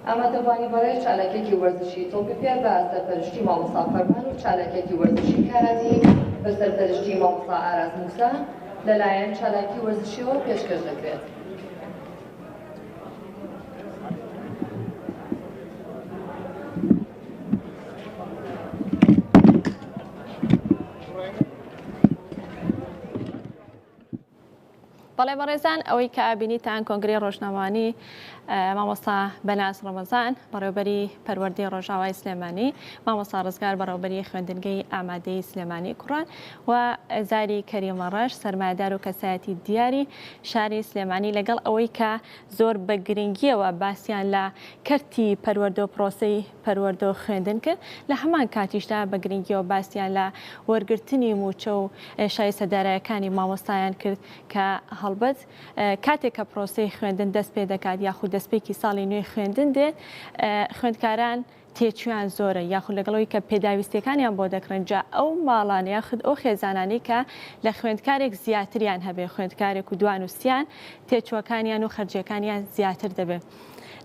ئامادەبوانی بەڕێز چالەکێکی وەرزشی تۆپیپێر بە سەرپەرشتی مامۆستا فەرمان و چالەکێکی وەرزشی کاراتی بە سەرپەرشتی مامۆستا ئاراس موسا لەلایەن چالاکی وەرزشیەوە پێشکەش دەکرێت. بەڵێ بەڕێزان ئەوەی کە ئابینیتان کۆنگرەی ڕۆژنامەوانی مامۆستا بەناز ڕەمەزان بەڕێوەبەری پەروەردەی ڕۆژاوای سلێمانی مامۆستا ڕزگار بەڕێوەبەری خوێندنگەی ئامادەی سلێمانی کوڕان و زاری کەریمە ڕەش سەرمایهدار و کەسایەتی دیاری شاری سلێمانی لەگەڵ ئەوەی کە زۆر بە گرنگیەوە باسییان لە کەرتی پەروەردە و پرۆسەی پەروەردە و خوێندن کرد لە هەمان کاتیشدا بە گرنگیەوە باسییان لە وەرگرتنی موچە و شایستەدارایەکانی مامۆستایان کرد کە هەڵبەت کاتێک کە پرۆسەی خوێندن دەست پێ دەکات یاخود دەستپێکی ساڵی نوێی خوێندن دێت خوێندکاران تێچویان زۆرە یاخود لەگەڵەوەی کە پێداویستەکانیان بۆ دەکڕن جا ئەو ماڵانە یاخود ئەو خێزانانی کە لە خوێندکارێک زیاتریان هەبێ خوێندکارێک و دوانووسیان تێچووەکانیان و خەرجیەکانیان زیاتر دەبێت.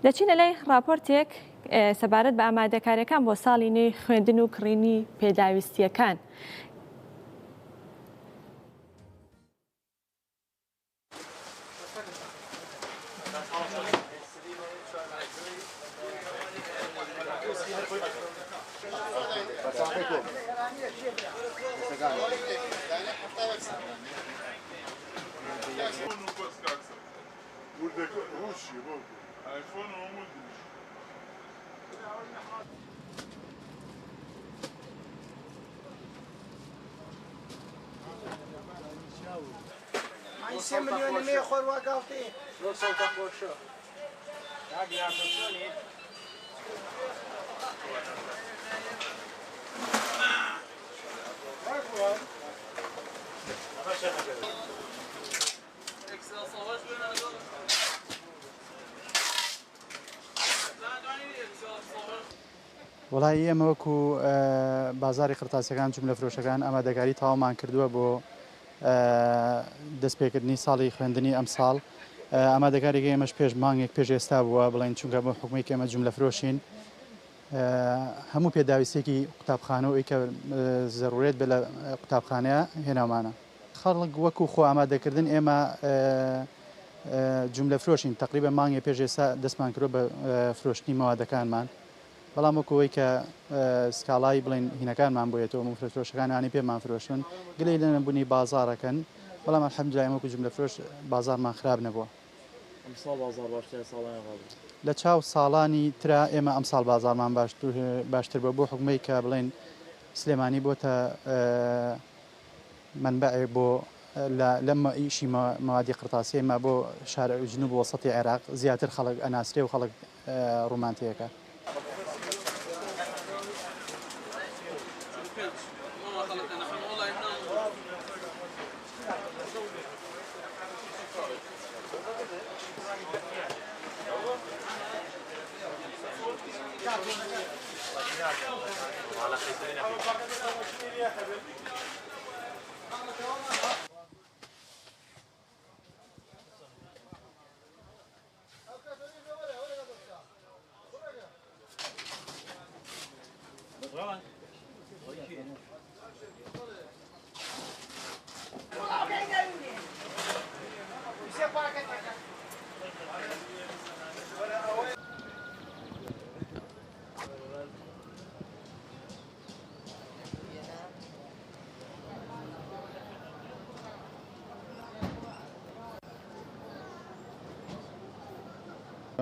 دەچینە لای راپۆرتێک سەبارەت بە ئامادەکاریەکان بۆ ساڵی نوێی خوێندن و کڕینی پێداویستیەکان. سێ ملیۆنی مێ خۆروا گاڵتێ وڵای ئێمە وەکو بازاری قرتاسیەکان جوملە فرۆشەکان ئامادەکاری تەواومان کردووە بۆ دەستپێکردنی ساڵی خوێندنی ئەم ساڵ ئامادەکارێکی ئێمەش پێش مانگێک پێش ئێستا بووە بڵێن چونکە بە حکومەی ئێمە جوملە فرۆشین هەموو پێداویستێکی قوتابخانە و ئەیکە زەڕورێت بە لە قوتابخانەیە هێنامانە خەڵک وەکو خۆ ئامادەکردن ئێمە جوملە فرۆشین تقریبا مانگێ پێش ئێستا دەستمان کردو بە فرۆشتنی مەوادەکانمان بەڵام وەکەوەی کە سکاڵای بڵین هینەکانمان بۆیێتەوە فرۆشەکانانی پێمان فرۆشن گلەی لە نەبوونی بازارەکەن بەڵام ئەلحەمدولیلا وەکو جوملە فرۆش بازارمان خراپ نەبووە لە چاو ساڵانی ترا ئێمە ئەم ساڵ بازارمان باشتر بە بۆ حکومەی کە بڵێن سلێمانی بۆتە منبع بۆ لەم ئیشی مەوادی قرتاسی ئێمە بۆ شارە جنوب وەسەتی عێراق زیاتر خەڵک ئەناسرێ و خەڵک ڕومانتیەکە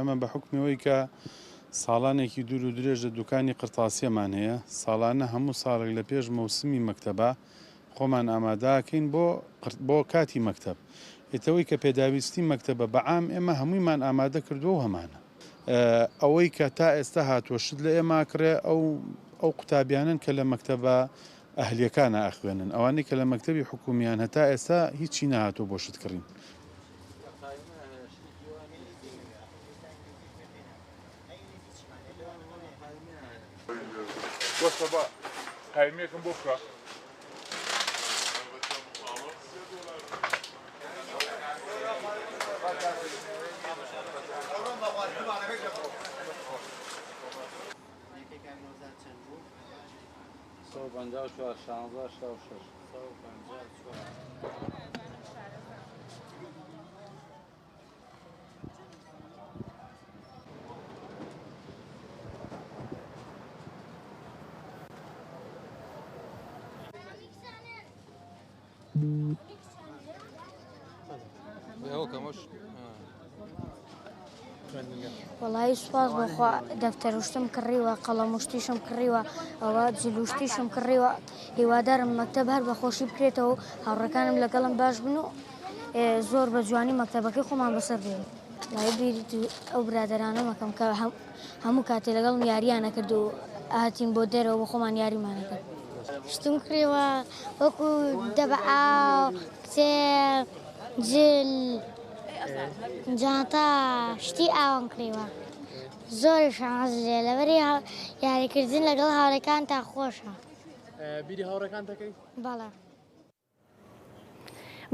ئەمە بە حکمەوەی کە ساڵانێکی دوور و درێژە دوکانی قرتاسیەمان هەیە ساڵانە هەموو ساڵێک لە پێش مەوسمی مەکتەبە خۆمان ئاماداکەین بۆ کاتی مەکتەب ئێتەوەی کە پێداویستی مەکتەبە بەعام ئێمە هەموویمان ئامادە کردووە و هەمانە ئەوەی کە تا ئێستا هاتووە شت لە ئێماکرێ ئەو قوتابیانن کە لە مەکتەبە ئەهلیەکانە ئەخوێنن ئەوانەی کە لە مەکتەبی حکومیان هەتا ئێستا هیچی نهاتوە بۆ شتکردین. وەسەبا قایمێکم بۆ بکە وەڵی سوپاس بۆخوا دەفتەروشتم کڕیوە قەڵەموشتیشم کڕیوە ئەوە جلوشتیشم کڕیوە هیوادارم مەکتەب هەر بەخۆشی بکرێتەوە هاوڕەکانم لەگەڵم باش بن و زۆر بە جوانی مەکتەبەکەی خۆمان بەسەر بێن لای بیری ئەو برادرانە مەکەم کە هەموو کاتێ لەگەڵم یاریانە کرد و ئاهاتین بۆ دەرەوە بە خۆمان یاریمانە کرد شتم کڕیوە وەکو دەبعاو کتێب جل جانتا شتی ئاوام کڕیوە زۆری شانس لێ لەبەری یاریکردن لەگەڵ هاوڕێکان تا خۆشە. بیری هاوڕێکان دەکەی؟ بەڵێ.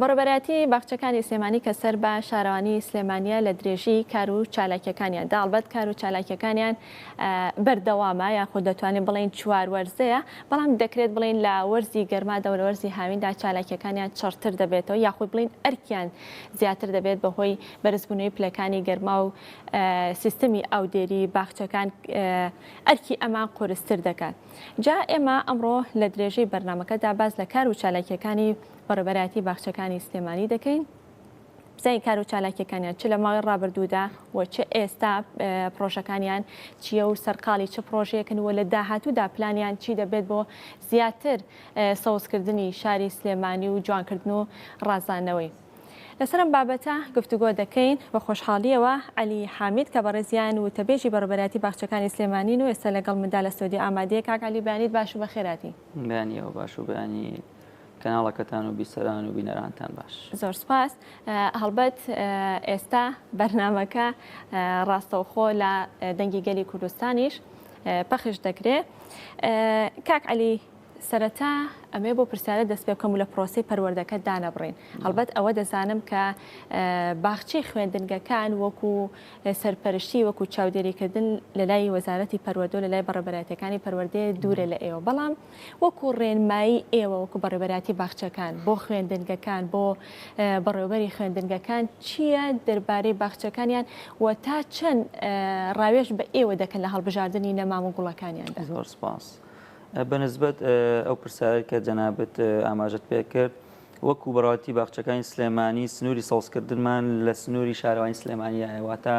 بەڕێبەرەتی باخچەکانی سلێمانی کە سەر بە شارەوانی سلێمانیە لە درێژی کار و چالاکیەکانیان داڵبەت کار و چالاکیەکانیان بەردەوامە یاخود دەتوانین بڵین چوار وەرزەیە بەڵام دەکرێت بڵین لە وەرزی گەرما دەورە وەرزی هاویندا چالاکیەکانیان چڕتر دەبێتەوە یاخود بڵین ئەرکیان زیاتر دەبێت بەهۆی بەرزبوونەوەی پلەکانی گەرما و سیستەمی ئاودێری باخچەکان ئەرکی ئەمان قورستر دەکات. جا ئێمە ئەمڕۆ لە درێژەی بەرنامەکەدا باز لە کار و چالاکیەکانی بەڕێبەرەتی باخچەکانی سلێمانی دەکەین. بزانین کار و چالاکیەکانیان چ لە ماوەی ڕابردوودا و چه ئێستا پرۆژەکانیان چییە و سەرقاڵی چه پرۆژەیەکن و لە داهاتوودا پلانیان چی دەبێت بۆ زیاتر سەوزکردنی شاری سلێمانی و جوانکردن و ڕازانەوەی. لەسەرم بابەتە گفتوگۆ دەکەین بە خۆشحاڵیەوە عەلی حامید کە بەڕێزیان و تەبێژی بەڕێبەرەتی باخچەکانی سلێمانین و ئێستا لەگەڵ مندا لە ستۆدیۆ ئامادەیە. کاک عەلی بەیانیت باش و بەخێراتی. بەیانیەوە باش و بەیانی کەناڵەکەتان و بیسەران و بینەرانتان باش. زۆر سپاس. هەڵبەت ئێستا بەرنامەکە ڕاستەوخۆ لە دەنگی گەلی کوردستانیش پەخش دەکرێت. کاک عەلی سەرەتا ئەمێ بۆ پرسیارە دەست پێ بکەم و لە پرۆسی پەروەردەکە دانەبڕین. هەڵبەت ئەوە دەزانم کە باخچەی خوێندنگەکان وەکو سەرپەرشتی وەکو چاودێریکردن لە لای وەزارەتی پەروەردە و لە لای بەڕێبەرەتیەکانی پەروەردە دوورە لە ئێوە بەڵام وەکو ڕێنمایی ئێوە وەکو بەڕێبەرەتی باخچەکان بۆ خوێندنگەکان بۆ بەڕێوەبەری خوێندنگەکان چییە دەربارەی باخچەکانیان و تا چەند ڕاوێژ بە ئێوە دەکەن لە هەڵبژاردننی نەمام و گوڵەکانیاندا؟ زۆر سپاس. بەنسبەت ئەو پرسیارێک کە جەنابەت ئاماژەت پێ کرد وەکو بەڕێوەتی باخچەکانی سلێمانی سنووری سەوزکردنمان لە سنووری شارەوانی سلێمانیە واتە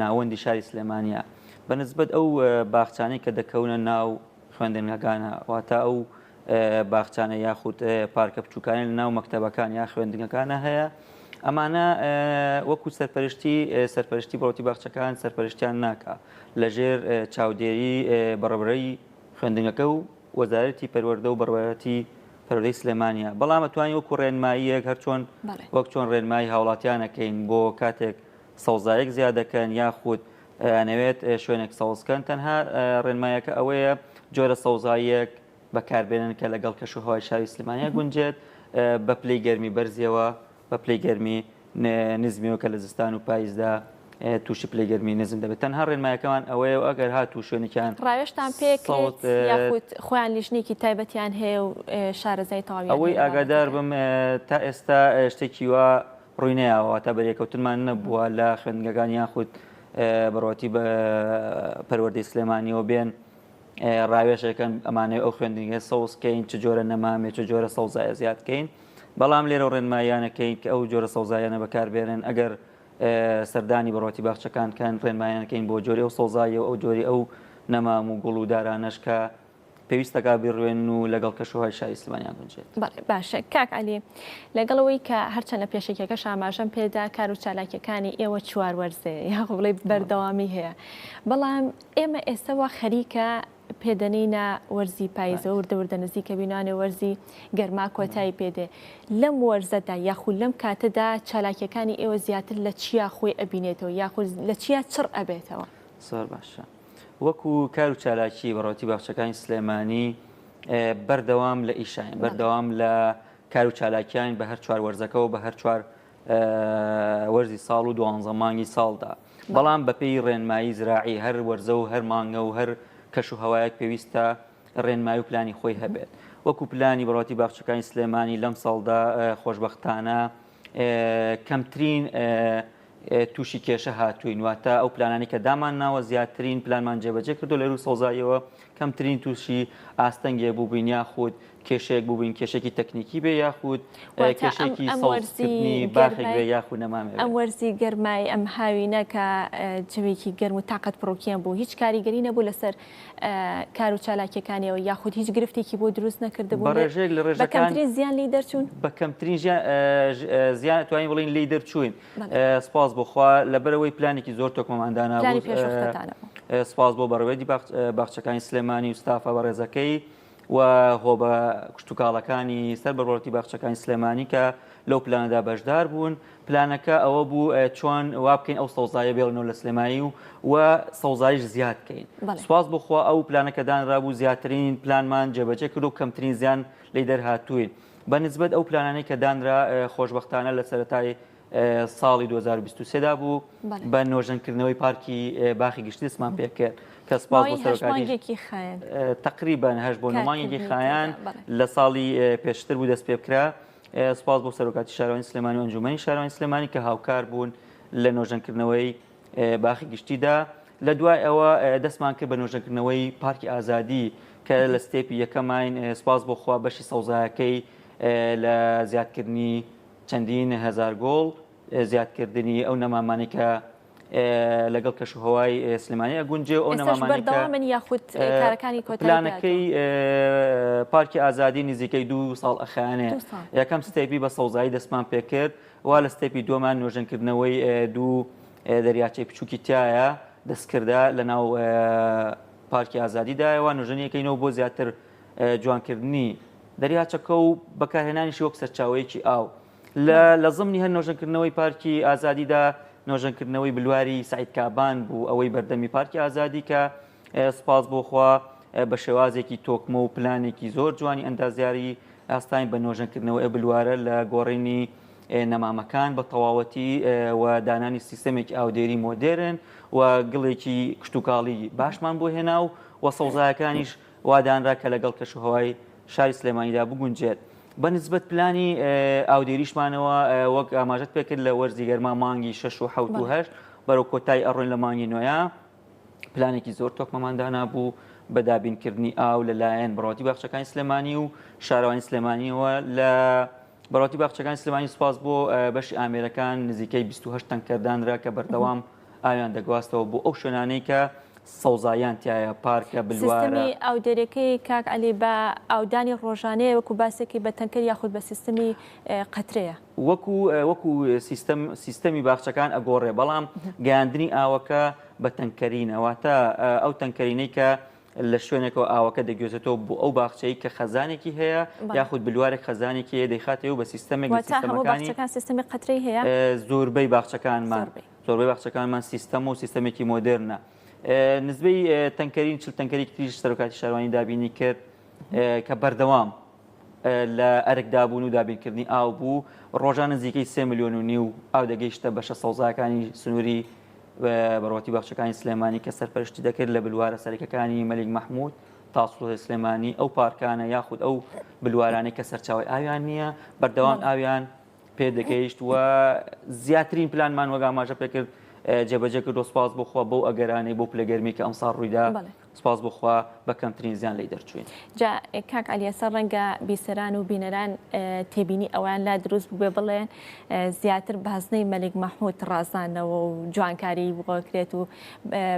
ناوەندی شاری سلێمانیە بەنسبەت ئەو باخچانەی کە دەکەونە ناو خوێندنگەکانە واتە ئەو باخچانە یاخود پارکە بچووکانی لە ناو مەکتەبەکان یا خوێندنگەکانە هەیە ئەمانە وەکو سەرپەرشتی بەڕێوەتی باخچەکان سەرپەرشتیان ناکە لەژێر چاودێری بەڕێبەری خوێندنگەکە و وەزارەتی پەروەردە و بەڕێوەتی پەروەردەی سلێمانیە بەڵام ئەتوانین وەکو ڕێنماییەک هەر چۆن وەک چۆن ڕێنمایی هاوڵاتیانەکەین بۆ کاتێک سەوزایەک زیاد دەکەن یاخود نەوێت شوێنێک سەوزکەن تەنها ڕێنمایەکە ئەوەیە جۆرە سەوزاییەک بەکاربێنن کە لەگەڵ کەشوهەوای شاری سلێمانیا گونجێت بە پلەی گەرمی بەرزیەوە بە پلەی گەرمی نزمیەوە کە لە زستان و پاییزدا تووشی پلەی گەرمی نزم دەبێت تەنها ڕێنمایەکەمان ئەوەیە و ئەگەر هاتوو شوێنێکیان ڕاوێشتان پێکرێت یاخود خۆیان لیژنێکی تایبەتیان هەیە و شارەزای تاوی ئەوەی ئاگادار بم تا ئێستا شتێکی وە ڕووی نەیەوە تا بەریەکەوتنمان نەبووە لە خوێندنگەکان یاخود بەڕاتی بە پەروەردەی سلێمانیەوە بێن ڕاوێشەکەن ئەمانەوە ئەو خوێندنگە سەوزکەین چ جۆرە نەمامێ چ جۆرە سەوزایە زیادکەین بەڵام لێرە ڕێنمایانەکەین کە ئەو جۆرە سەوزایانە بەکاربێنن ئەگەر سەردانی بەڕاتی باخچەکان ڕێنمایانەکەین بۆ جۆری ئەو سەوزایە و ئەو جۆری ئەو نەمام و گوڵ و دارانەش کە پێویستەکە بیڕوێن و لەگەڵ کەشوهەوای شاری سلێمانیا گونجێت. باشە کاک عەلی لەگەڵەوەی کە هەرچەند لە پێشێکەکەش ئاماژەم پێدا کار و چالاکیەکانی ئێوە چوار وەرزەیە یاخۆ بڵێ بەردەوامی هەیە بەڵام ئێمە ئێستاوە خەریکە پێدەنینە وەرزی پاییزە وردە نزیکە بینانێ وەرزی گەرما کۆتایی پێدێ لەم وەرزەدا یاخود لەم کاتەدا چالاکیەکانی ئێوە زیاتر لە چیا خۆی ئەبینێتەوە یاخود لە چیا چڕ ئەبێتەوە؟ زۆر باشە. وەکو کار و چالاکی بەڕاتی باخچەکانی سلێمانی بەردەوام لە ئیشاین بەردەوام لە کار و چالاکیان بە هەر چوار وەرزەکەەوە بە هەر چوار وەرزی ساڵ و 12 مانگی ساڵدا بەڵام بەپێی ڕێنمایی زراعی هەر وەرزە و هەر مانگە و هەر کەش و هەوایەک پێویستە ڕێنمایی و پلانی خۆی هەبێت وەکو پلانی بەڕاتی باخچەکانی سلێمانی لەم ساڵدا خۆشبەختانە کەمترین تووشی کێشە هاتووین واتە ئەو پلانانی کە دامان ناوە زیاترین پلانمان جێبەجێ کردو لەرو سەوزاییەوە کەمترین تووشی ئاستەنگێ بووبین یاخود کێشەیەک بووبین کێشێکی تەکنیکی بێ یاخود کێشێکی سەوزکردنی باخێک بێ یاخود نەمامێ ئەم وەرزی گەرمای ئەم هاوینەکە جوێکی گەرم و تاقەت پڕۆکیان بوو هیچ کاریگەری نەبوو لەسەر کار و چالاکیەکانیەوە یاخود هیچ گرفتێکی بۆ دروست نەکردبوو بەڕێژێک لە ڕێژەکان بەکەمترین زیان لی دەرچوون بە کەمترین زیان توانین بڵین لی دەرچوین سپاس بۆخوا لەبەرەوەی پلانێکی زۆر تۆکمەماندانا بوو سپاس بۆ بەڕێوەی باخچەکانی سلێمانی و ستافە بەڕێزەکەی و هۆ بە کشتتوکاڵەکانی سەر بەڕۆتی باخچەکانی سلێمانی کە لەو پلانەدا بەشدار بوون پلانەکە ئەوە بوو چۆن وا بکەین ئەو سەوزایە بێڵنەوە لە سلێمایی و سەوزایش زیادکەین سپاس بخوا ئەو پلانەکە دانرابوو زیاترین پلانمان جێبەجێ کرد و کەمترین زیان لی دەرهاتووین بە نسبەت ئەو پلانانەی کە دانرا خۆشبەختانە لە سەرەتای ساڵی 2023دا بوو بە نۆژەنکردنەوەی پارکی باخی گشتی دەستمان پێکرد کە سپاس بۆ سەرۆکاتی تقریبان 8 بۆ 9 مانگێکی خایان لە ساڵی پێشتر بوو دەست پێ بکرا سپاس بۆ سەرۆکاتی شارەوانی سلێمانی و ئەنجومەنی شارەوانی سلێمانی کە هاوکار بوون لە نۆژەنکردنەوەی باخی گشتیدا لە دوای ئەوە دەستمان کرد بە نۆژەنکردنەوەی پارکی ئازادی کە لە ستێپی یەکەمین سپاس بۆخوا بەشی سەوزایەکەی لە زیادکردنی چەندین هزار گۆڵ زیادکردنی ئەو نەمامانی کە لەگەڵ کەشوهەوای سلێمانی ئەگونجێ ئەو نەمامانی یاخود کارەکانی پلانەکەی پارکی ئازادی نزیکەی 2 ساڵ ئەخیانەیە یەکەم ستێپی بە سەوزایی دەستمان پێکرد وا لە ستێپی دووەمان نۆژەنکردنەوەی 2 دەریاچەی بچووکی تایە دەستکردا لە ناو پارکی ئازادیدایەوە نۆژەنیەکەینەوە بۆ زیاتر جوانکردنی دەریاچەکە و بەکارهێنانیشی وەک سەرچاوەیەکی ئاو لە زمانی هەر نۆژەنکردنەوەی پارکی ئازادیدا نۆژەنکردنەوەی بلواری سعید کابان بوو ئەوەی بەردەمی پارکی ئازادی کە سپاس بۆخوا بە شێوازێکی تۆکمە و پلانێکی زۆر جوانی ئەندازیاری ئاستاین بە نۆژەنکردنەوەی بلوارە لە گۆڕینی نەمامەکان بە تەواوەتی و دانانی سیستەمێکی ئاودێری مۆدێرن و گڵێکی کشتتوکاڵی باشمان بۆ هێنا و سەوزایەکانیش وادانرا کە لەگەڵ کەشوهەوای شاری سلێمانیدا بگونجێت بە نسبەت پلانی ئاودێریشمانەوە وەک ئاماژەت پێکرد لە وەرزی گەرما مانگی 6 و 7 و 8 بەرەو کۆتای ئەڕۆین لە مانگی نوۆیە پلانێکی زۆر تۆکمەماندانا بوو بە دابینکردنی ئاو لەلایەن بەڕاتی باخچەکانی سلێمانی و شارەوانی سلێمانیەوە لە بەڕاتی باخچەکانی سلێمانی سپاس بۆ بەشی ئامێرەکان نزیکەی 28 تەنکەردانرا کە بەردەوام ئاویان دەگواستەوە بۆ ئەو شوێنانەی کە سەوزایان تایە پارکە بلوارە سیستەمی ئاودێرەکەی کاک عەلی بە ئاودانی ڕۆژانەیە وەکو باسێکی بە تەنکەر یاخود بە سیستەمی قەترەیە وەکو سیستەمی باخچەکان ئەگۆڕێ بەڵام گەیاندنی ئاوەکە بە تەنکەرینەوەتە ئەو تەنکەرینەی کە لە شوێنێکەوە ئاوەکە دەگوێزێتەوە بۆ ئەو باخچەی کە خەزانێکی هەیە یاخود بلوارێک خەزانێکی هەیە دەیخاتەوە بە سیستەمێک سیستەمی قەترەی هەیە زۆربەی باخچەکانمان زۆربەی باخچەکانمان سیستەم و سیستەمێکی مۆدرنە. نزبەی تەنکەرین چل تەنکەری تریش سەرۆکاتی شارەوانی دابینی کرد کە بەردەوام لە ئەرکدابوون و دابینکردنی ئاو بوو. ڕۆژان نزیکەی 3 ملیۆن و نیو ئاو دەگەیشتە بەشە سەوزاکانی سنووری بەڕەوەتی باخچەکانی سلێمانی کە سەرپەرشتی دەکرد لە بلوارە سەرەکیەکانی مەلیک مەحموود تا سوڵح سلێمانی ئەو پارکانە یاخود ئەو بلوارانەی کە سەرچاوی ئاویان نییە بەردەوام ئاویان پێ دەگەیشت و زیاترین پلانمان وەگا ئاماژە پێکرد جێبەجێ کردو سپاس بخوا بەو ئەگەرانەی بۆ پلەگەرمی کە ئەمساڵ ڕوویدا سپاس بخوا بە کەمترین زیان لی دەرچوین. جا کاک عەلیەسەر ڕەنگە بیسەران و بینەران تێبینی ئەویان لا دروست بوو بێ بڵێن زیاتر بەهزنەی مەلیک مەحموود ڕازاندنەوە و جوانکاری بۆکرێت و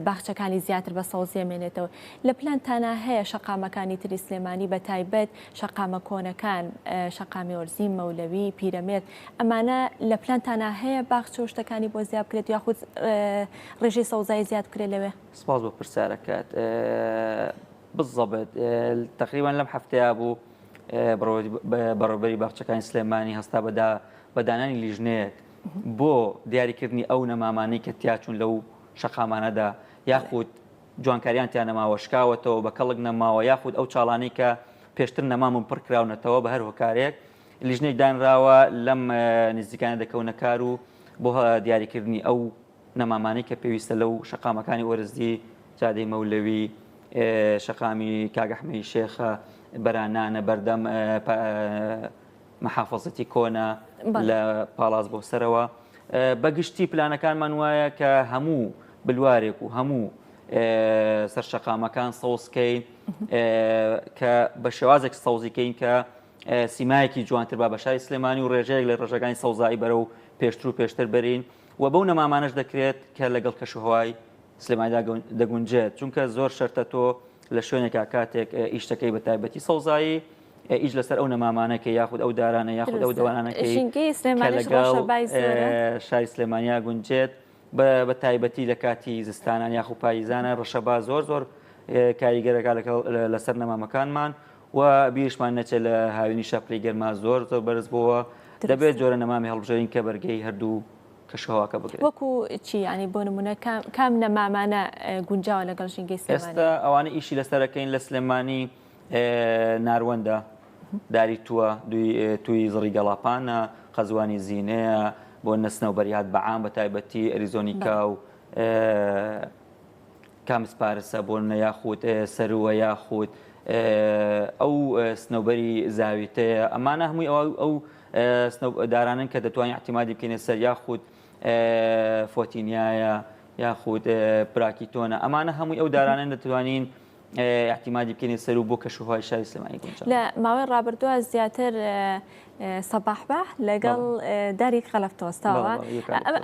باخچەکانی زیاتر بە سەوزی ئەمێنێتەوە. لە پلانتانە هەیە شەقامەکانی تری سلێمانی بە تایبەت شەقامە کۆنەکان شەقامی ئۆرزی مەولەوی پیرەمێرد ئەمانە لە پلانتانە هەیە باخچە و شتەکانی بۆ زیاد بکرێت یاخود ڕێژەی سەوزایی زیاد بکرێت لەوێ؟ سپاس بۆ پرسیارەکەت. بالضبط تقریبا لەم هەفتەیە بوو بەڕێوەبەری باخچەکانی سلێمانی هەستا بەدانانی لیژنەیەک بۆ دیاریکردنی ئەو نەمامانەی کە تیاچوون لەو شەقامانەدا یاخود جوانکاریان تیان نەماوە شکاوەتەوە بە کەڵک نەماوە یاخود ئەو چاڵانەی کە پێشتر نەمامون پڕکراونەتەوە بە هەر هۆکارێک لیژنێک دانراوە لەم نزیکانە دەکەونە کار و بۆ دیاریکردنی ئەو نەمامانەی کە پێویستە لەو شەقامەکانی وەرزی جادەی مەولەوی شەقامی کاگەحمەی شێخە بەرانانە بەردەم مەحافەزەتی کۆنا لە پاڵاز بۆ سەرەوە بەگشتی پلانەکانمان وایە کە هەموو بلوارێک و هەموو سەرشەقامەکان سەوزکەین کە بە شێوازێک سەوزیکەین کە سیمایەکی جوانتر با بە شاری سلێمانی و ڕێژەیەک لە ڕێژەکانی سەوزایی بەرە و پێشتر و پێشتر بەرین و بەو نەمامانەش دەکرێت کە لەگەڵ کەشوهەوای سلێمانیدا دەگونجێت چونکە زۆر شەرتە تۆ لە شوێنێکا کاتێک ئیشتەکەی بە تایبەتی سەوزایی ئیش لەسەر ئەو نەمامانەکە یاخود ئەو دارانە یاخود ئەو دەوانانەکەی کە لەگەڵ شاری سلێمانیا گونجێت بە تایبەتی لە کاتی زستانان یاخود پاییزانە ڕەشەبا زۆر کاریگەرەکە لەسەر نەمامەکانمان و بیرشمان نەچێت لە هاوینی شەپری گەرما زۆر بەرز بووە دەبێت جۆرە نەمامی هەڵبژێرین کە بەرگەی هەردوو کەشەوەکە بگرێت. وەکو چی ینی بۆ نمونە کام نەمامانە گونجاوە لەگەڵ ژینگەی سلێمانی؟ ئێستا ئەوانە ئیشی لەسەرەکەین لە سلێمانی ناروەندە داری تووە توی زڕی گەڵاپانە خەزوانی زینەیە بۆ نەسنە و بەریات بەعام بە تایبەتی ئەریزۆنیکا و کامسپارسە بۆ نەیاخود سەروە یاخود ئەو سنەوبەری زاویتەیە ئەمانە هەمووی ئەو دارانن کە دەتوانین احتیمادی بکەینە سەر یاخود فۆتینیایە یاخود پراکیتۆنە ئەمانە هەمووی ئەو دارانن دەتوانین احتیمادی بکەینە سەر و بۆ کەشوهەوای شاری سلێمانی گونجاو. لە ماوەی ڕابردووە زیاتر سەباحباح لەگەڵ داری خەلەف تۆستاوە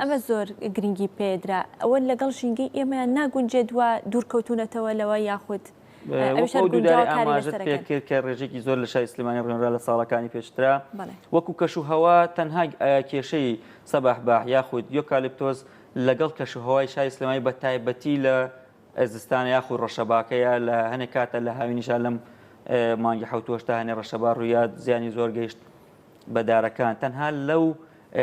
ئەمە زۆر گرنگی پێدرا ئەوە لەگەڵ ژینگەی ئێمەیان ناگونجێت وە دوورکەوتونەتەوە لەوە یاخود ئەو دووداری ئاماژت پێکرد کە ڕێژێکی زۆر لە شاری سلێمانی ڕێنرا لە ساڵەکانی پێشترا وەکو کەشوهەوا تەنها کێشەی سەباحباح یاخود یۆکالیپتۆز لەگەڵ کەشوهەوای شاری سلێمانی بە تایبەتی لە زستانە یاخود ڕەشەباکەیە لە هەنێک کاتە لە هاوینیشان لەم مانگی حوتۆشتا هەنێ ڕەشەبا ڕوویات زیانی زۆر گەیشت بە دارەکان تەنها لەو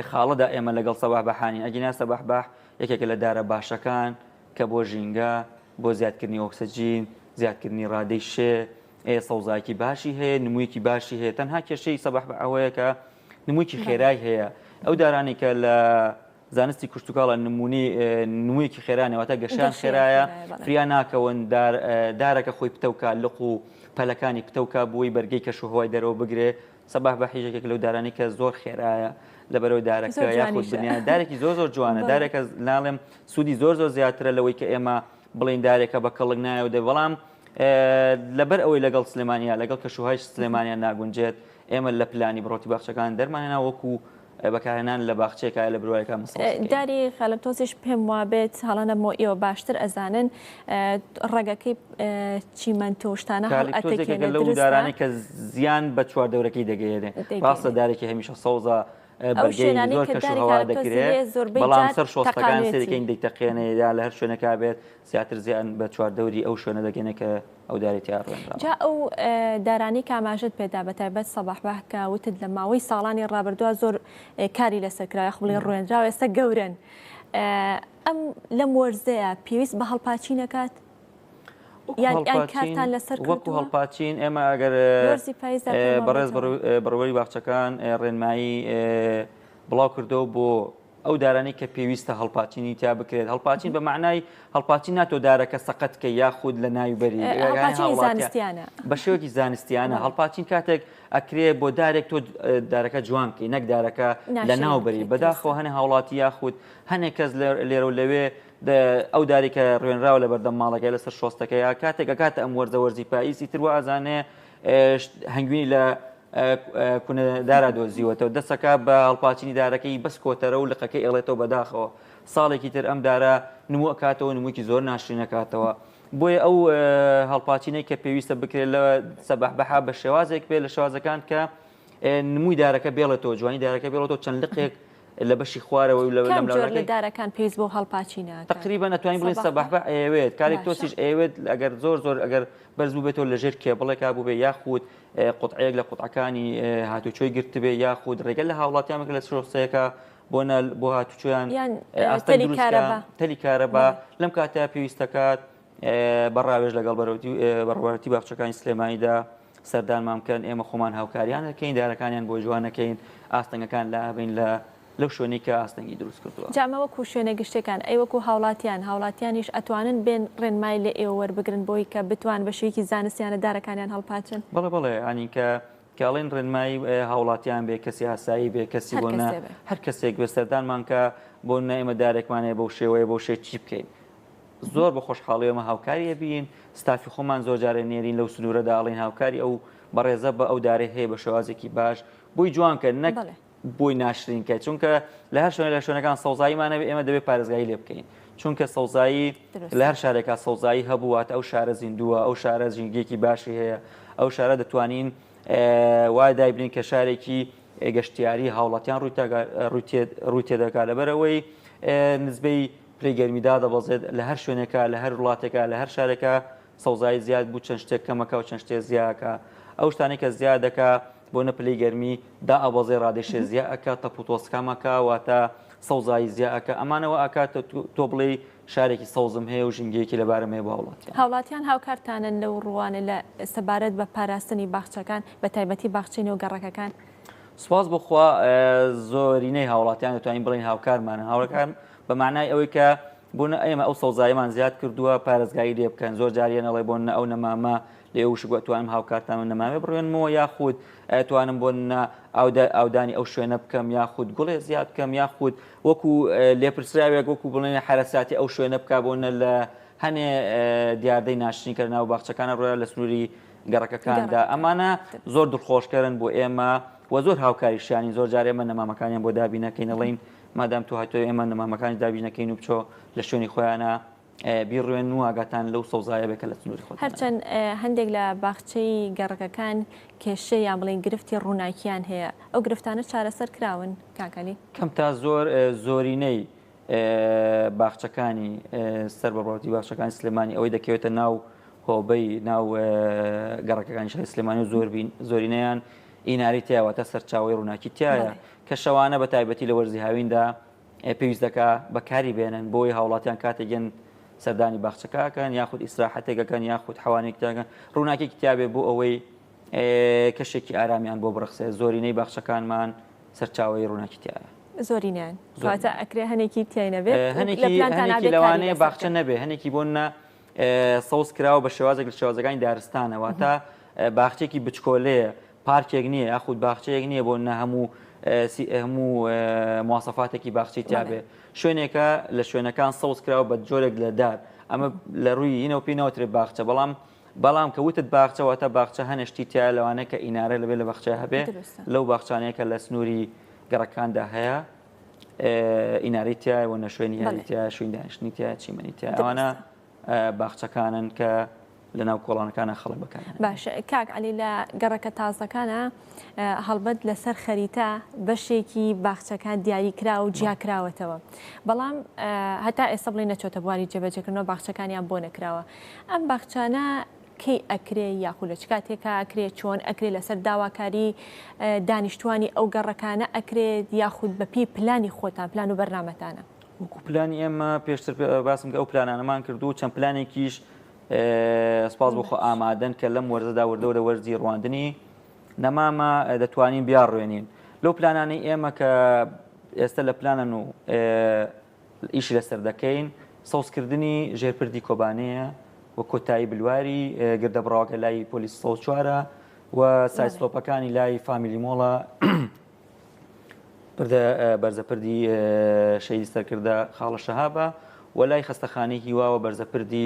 خاڵەدا ئێمە لەگەڵ سەباحباحانی ئەگینا سەباحباح یەکێک لە دارە باشەکان کە بۆ ژینگە بۆ زیادکردنی ئۆکسجین زیادکردنی ڕادەی شێ سەوزایکی باشی هەیە نموویەکی باشی هەیە تەنها کێشەی سەباحباح ئەوەیە کە نموویەکی خێرای هەیە ئەو دارانی کە لە زانستی کشتتوکاڵە نموویەکی خێرانەوەتە گەشان خێرایە فریا ناکەون دارەکە خۆی پتەوکە لق و پەلەکانی پتەوکە بۆی بەرگەی کەشوهەوای دەرەوە بگرێ سەباحباح هیچێک لەو دارانی کە زۆر خێرایە لەبەرەوەی دارەکە یاخود بنیان دارێکی زۆر جوانە دارێکە ناڵێم سوودی زۆر زیاترە لەوەی کە ئێمە بڵین دارێکە بە کەڵک نایە و بەڵام لەبەر ئەوەی لەگەڵ سلێمانیا لەگەڵ کەشوهەوای سلێمانیا ناگونجێت ئێمە لە پلانی بڕۆتی باخچەکان دەرمانێنا وەکو بەکارهێنان لە باخچێکە لە بروایەکە داری خەلەتۆزیش پێم وابێت هەڵانە بۆ ئێوە باشتر ئەزانن ڕێگەکەی چیمەنتۆ شتانە لەو دارانی کە زیان بە چواردەورەکەی دەگەێنێ ڕاستە دارێکی هەمیشە سەوزە بەرگەی زۆر کەشوهەوا دەکرێت بەڵام سەر شۆستەکان سێرەکەی دەیتەقێنێ یا لە هەر شوێنەکە بێت زیاتر زیان بە چواردەوری ئەو شوێنە دەگەێنێ کە ئەو دارێتی ڕێنرا جا ئەو دارانی کاماژت پێدا بە تایبەت سەباحباح کە وتت لە ماوەی ساڵانی ڕابردووە زۆر کاری لەسەرکرای خڵی ڕوێنراوە ئێستا گەورن ئەم لەم وەرزەیە پێویست بە هەڵپاچی نەکات یان کارتان لەسەر وەکو هەڵپاچین ئێمە ئەگەر بەڕێز بڕوەری باخچەکان ڕێنمایی بڵاو کردەوە بۆ ئەو دارانی کە پێویستە هەڵپاچینی تا بکرێت هەڵپاچین بە معنای هەڵپاچین ناتۆ دارەکە سەقەت کە یاخود لە ناوبەری بە شێوەکی زانستیانە هەڵپاچین کاتێک ئەکرێ بۆ دارێک تۆ دارەکە جوانکەی نەک دارەکە لە ناوبەری بەداخەوە هەنێ هاوڵاتی یاخود هەنێک کەس لێرە و لەوێ ئەو دارێکە ڕوێنراوە لە بەردەم ماڵەکەی لەسەر شۆستەکەی کاتێک کاتە ئەم وەرزە پاییسی تر ئازانێ هەنگوینی لە کوونەدارا دۆزیوەتەوە دەستەکە بە هەڵپاچینی دارەکەی بەس کۆتەرە و لقەکەی ئەڵێتەوە بەداخەوە ساڵێکی تر ئەم دارە نمو ئەکاتەوە نموکی زۆر ناشرین نەکاتەوە بۆیە ئەو هەڵپاچینەی کە پێویستە بکرێت لە سەبەح بەها بە شێوازێک بێت لە شێوازەکان کە نمووی دارەکە بێڵێتەوە جوانی دارەکە بێڵێتەوە چەند لقێک لە بەشی خوارەوە و لە دارەکان پێویست بۆ هەڵپاچینە تقریبا ناتوانین بڵێن سەبەح بە ئەوێت کارێک تۆسیش ئەوێت ئەگەر زۆر ئەگەر بەرز بوو بێتەوە لەژێر کێبڵێکا بوو بێ یاخود قوتعەیەک لە قوتعەکانی هاتوچۆی گرتبێ یاخود ڕێگەل لە هاوڵاتیانێک لە شۆستەیەەکە بۆ هاتوچۆیان تەلی کارەبا لەم کاتە پێویستەکات بەڕاوێژ لەگەڵ بەڕوارەتی باخچەکانی سلێمانیدا سەردانمان بکەن ئێمە خۆمان هاوکاریان دەکەین دارەکانیان بۆ جوانەکەین ئاستەنگەکان لابین لەو شوێنی کە ئاستەنگی دروست کردووە جامەوەکو شوێنە گشتەکان ئەیوەکو هاوڵاتیانیش ئەتوانن بێن ڕێنمای لە ئێوە وەربگرن بۆی کە بتوان بە شێوەیەکی زانستیانە دارەکانیان هەڵپاچن بەڵێ ئەنی کە کاڵێن ڕێنمایی هاوڵاتیان بێ کەسی ئاسایی بێ کەسی بۆنە هەر کەسێک بێ سەردانمان کە بۆ ئێمە دارێکمانەیە بەو شێوەیە بۆ شێ چی بکەین زۆر بە خۆشحاڵیەوە هاوکاریە بین ستافی خۆمان زۆر جارێ نێرین لەو سنوورەدا ئاڵین هاوکاری ئەو بەڕێزە بە ئەو دارێ هەیە بە شێوازێکی باش بۆی جوانکە نەک بۆی ناشرینکە چونکە لە هەر شوێنە لە شوێنەکان سەوزاییمانە ئێمە دەبێت پارێزگایی لێ بکەین چونکە سەوزایی لە هەر شارێکا سەوزایی هەبووات ئەو شارە زیندووە ئەو شارە ژینگێکی باشی هەیە ئەو شارە دەتوانین وای دایبرین کە شارێکی گەشتیاری هاوڵاتیان ڕووی تێدەکات لەبەرەوەی نزبەی پلەیگەرمیدا دەبەزێت لە هەر شوێنێکە لە هەر وڵاتێکە لە هەر شارێکە سەوزایی زیاد بوو چەند شتێک کەمەکە و چەند شتێک زیاکە ئەو شتانێک کە زیاد دەکا بۆ نە پلەی گەرمی دا ئەبەزێ ڕادێشێ زیاکە تەپوتۆسکامەکە واتە سەوزایی زیاکە ئەمانەوە ئاکاتە تۆ بڵێ شارێکی سەوزم هەیە و ژینگەیەکی لەبارەم هەیە بە هاوڵاتیان هاوکارتانن لەو ڕوانە لە سەبارەت بە پاراستنی باخچەکان بە تایبەتی باخچینی و گەڕەکەکان سوپاس بخوا زۆرینەی هاوڵاتیان دەتوانین بڵین هاوکارمانە هاوڵەکان بە معنای ئەوەی کە بۆنە ئێمە ئەو سەوزاییمان زیاد کردووە پارێزگایی لێ بکەن زۆر جاریانەڵێ بۆنە ئەو نەمامە لێ وشگووە توانم هاوکارتان نەمامێ بڕێنمەوە یاخود توانم بۆنە ئاودانی ئەو شوێنە بکەم یاخود گوڵێ زیاد بکەم یاخود وەکو لێپرسراوێک وەکو بڵێنە حرەساتی ئەو شوێنە بک بۆنە لە هەنێ دیاردەی ناشرینکە ناو باخچەکانە ڕۆیە لە سنووری گەڕەکەکاندا ئەمانە زۆر دڵخۆشکەرن بۆ ئێمە و زۆر هاوکاریشیانی زۆر جار ئێمە نەمامەکانیان بۆ دابینەکەین ئەڵێین مادام تو هاتووە ئێمە نەمامەکانی دابینەکەین و بچۆ لە شوێنی خۆیانە بیڕوێن و ئاگاتان لەو سەوزایە بێکە لە سنووری خۆ هەرچەند هەندێک لە باخچەی گەڕەکەکان کێشەی یان بڵێن گرفتی ڕووناکیان هەیە ئەو گرفتانە چارەسەر کراون کاکەلی کەم تا زۆرینەی باخچەکانی سەر بەڕۆتی باخچەکانی سلێمانی ئەوەی دەکەوێتە ناو هۆبەی ناو گەڕەکەکانی شاری سلێمانی و زۆرینەیان ئیناری تیاوەتە سەرچاوی ڕووناکی تایە کە شەوانە بە تایبەتی لە وەرزی هاویندا پێویست دەکا بەکاری بێنن بۆی هاوڵاتیان کاتێکگەن سەردانی باخچەکەکەن یاخود ئیسراحەتێکەکەن یاخود حوانێکتەکەن ڕووناکی کتابێ بۆ ئەوەی کەشێکی ئارامیان بۆ بڕخسێ زۆرینەی باخچەکانمان سەرچاوی ڕووناکی تایە زۆرینیان کاتە ئەکرێ هەنێکی تیای نەبێت هەنێکی لەوانەیە باخچە نەبێ هەنێکی بۆنە سەوز کراوە بە شێوازێک لە شێوازەکانی دارستانەوە تا باخچێکی بچکۆلەیە پارکێک نییە یاخود باخچەیەک نییە بۆ نە هەموو مواسەفاتێکی باخچی تیاابێ شوێنێکە لە شوێنەکان سەوز کراوە بە جۆرێک لە دار ئەمە لە ڕووی اینەوە پێینەوەترێ باخچە بەڵام کە وتت باخچەوەتە باخچە هەنشتی تایە لەوانەیە کە ئینارە لەبێ لە باخچە هەبێ لەو باخچانەیەکە لە سنووری گەڕەکاندا هەیە ئیناری تایە و نەشوێنی یاریتیا شوین دانیشتنی تایە چیمەنی تایە ئەوانە باخچەکانن کە لە ناو کۆڵانەکانە خەڵک بکەن باش کاک علی لە گەڕەکە تازەکانە هەڵبەت لەسەر خەریتە بەشێکی باخچەکان دیاری کرا و جیاکراوەتەوە بەڵام هەتا ئێستا بڵێ نەچۆتە بواری جێبەجێکردنەوە باخچەکانیان بۆ نەکراوە ئەم باخچانە کەی ئەکرێ یاخود لە چ کاتێکە ئەکرێ چۆن ئەکرێ لەسەر داواکاری دانیشتوانی ئەو گەڕەکانە ئەکرێت یاخود بەپی پلانی خۆتان پلان و بەرنامەتانە وەکو پلانی ئێمە پێشتر باسم کە ئەو پلانانەمان کردو چەند پلانێکیش سپاس بۆ خۆ ئامادەن کە لەم وەرزەدا وردەورە وەرزی ڕواندنی نەمامە دەتوانین بیاڕوێنین لەو پلانانەی ئێمە کە ئێستا لە پلانن و ئیشی لەسەر دەکەین سەوزکردنی ژێرپردی کۆبانەیە و کۆتایی بلواری گردەبڕاوەکە لای پۆلیس 104 و سایسلۆپەکانی لای فامیلی مۆڵە بەرزەپردی شەیدی سەرکردە خاڵە شەهابە و لای خەستەخانەی هیواوە بەرزەپردی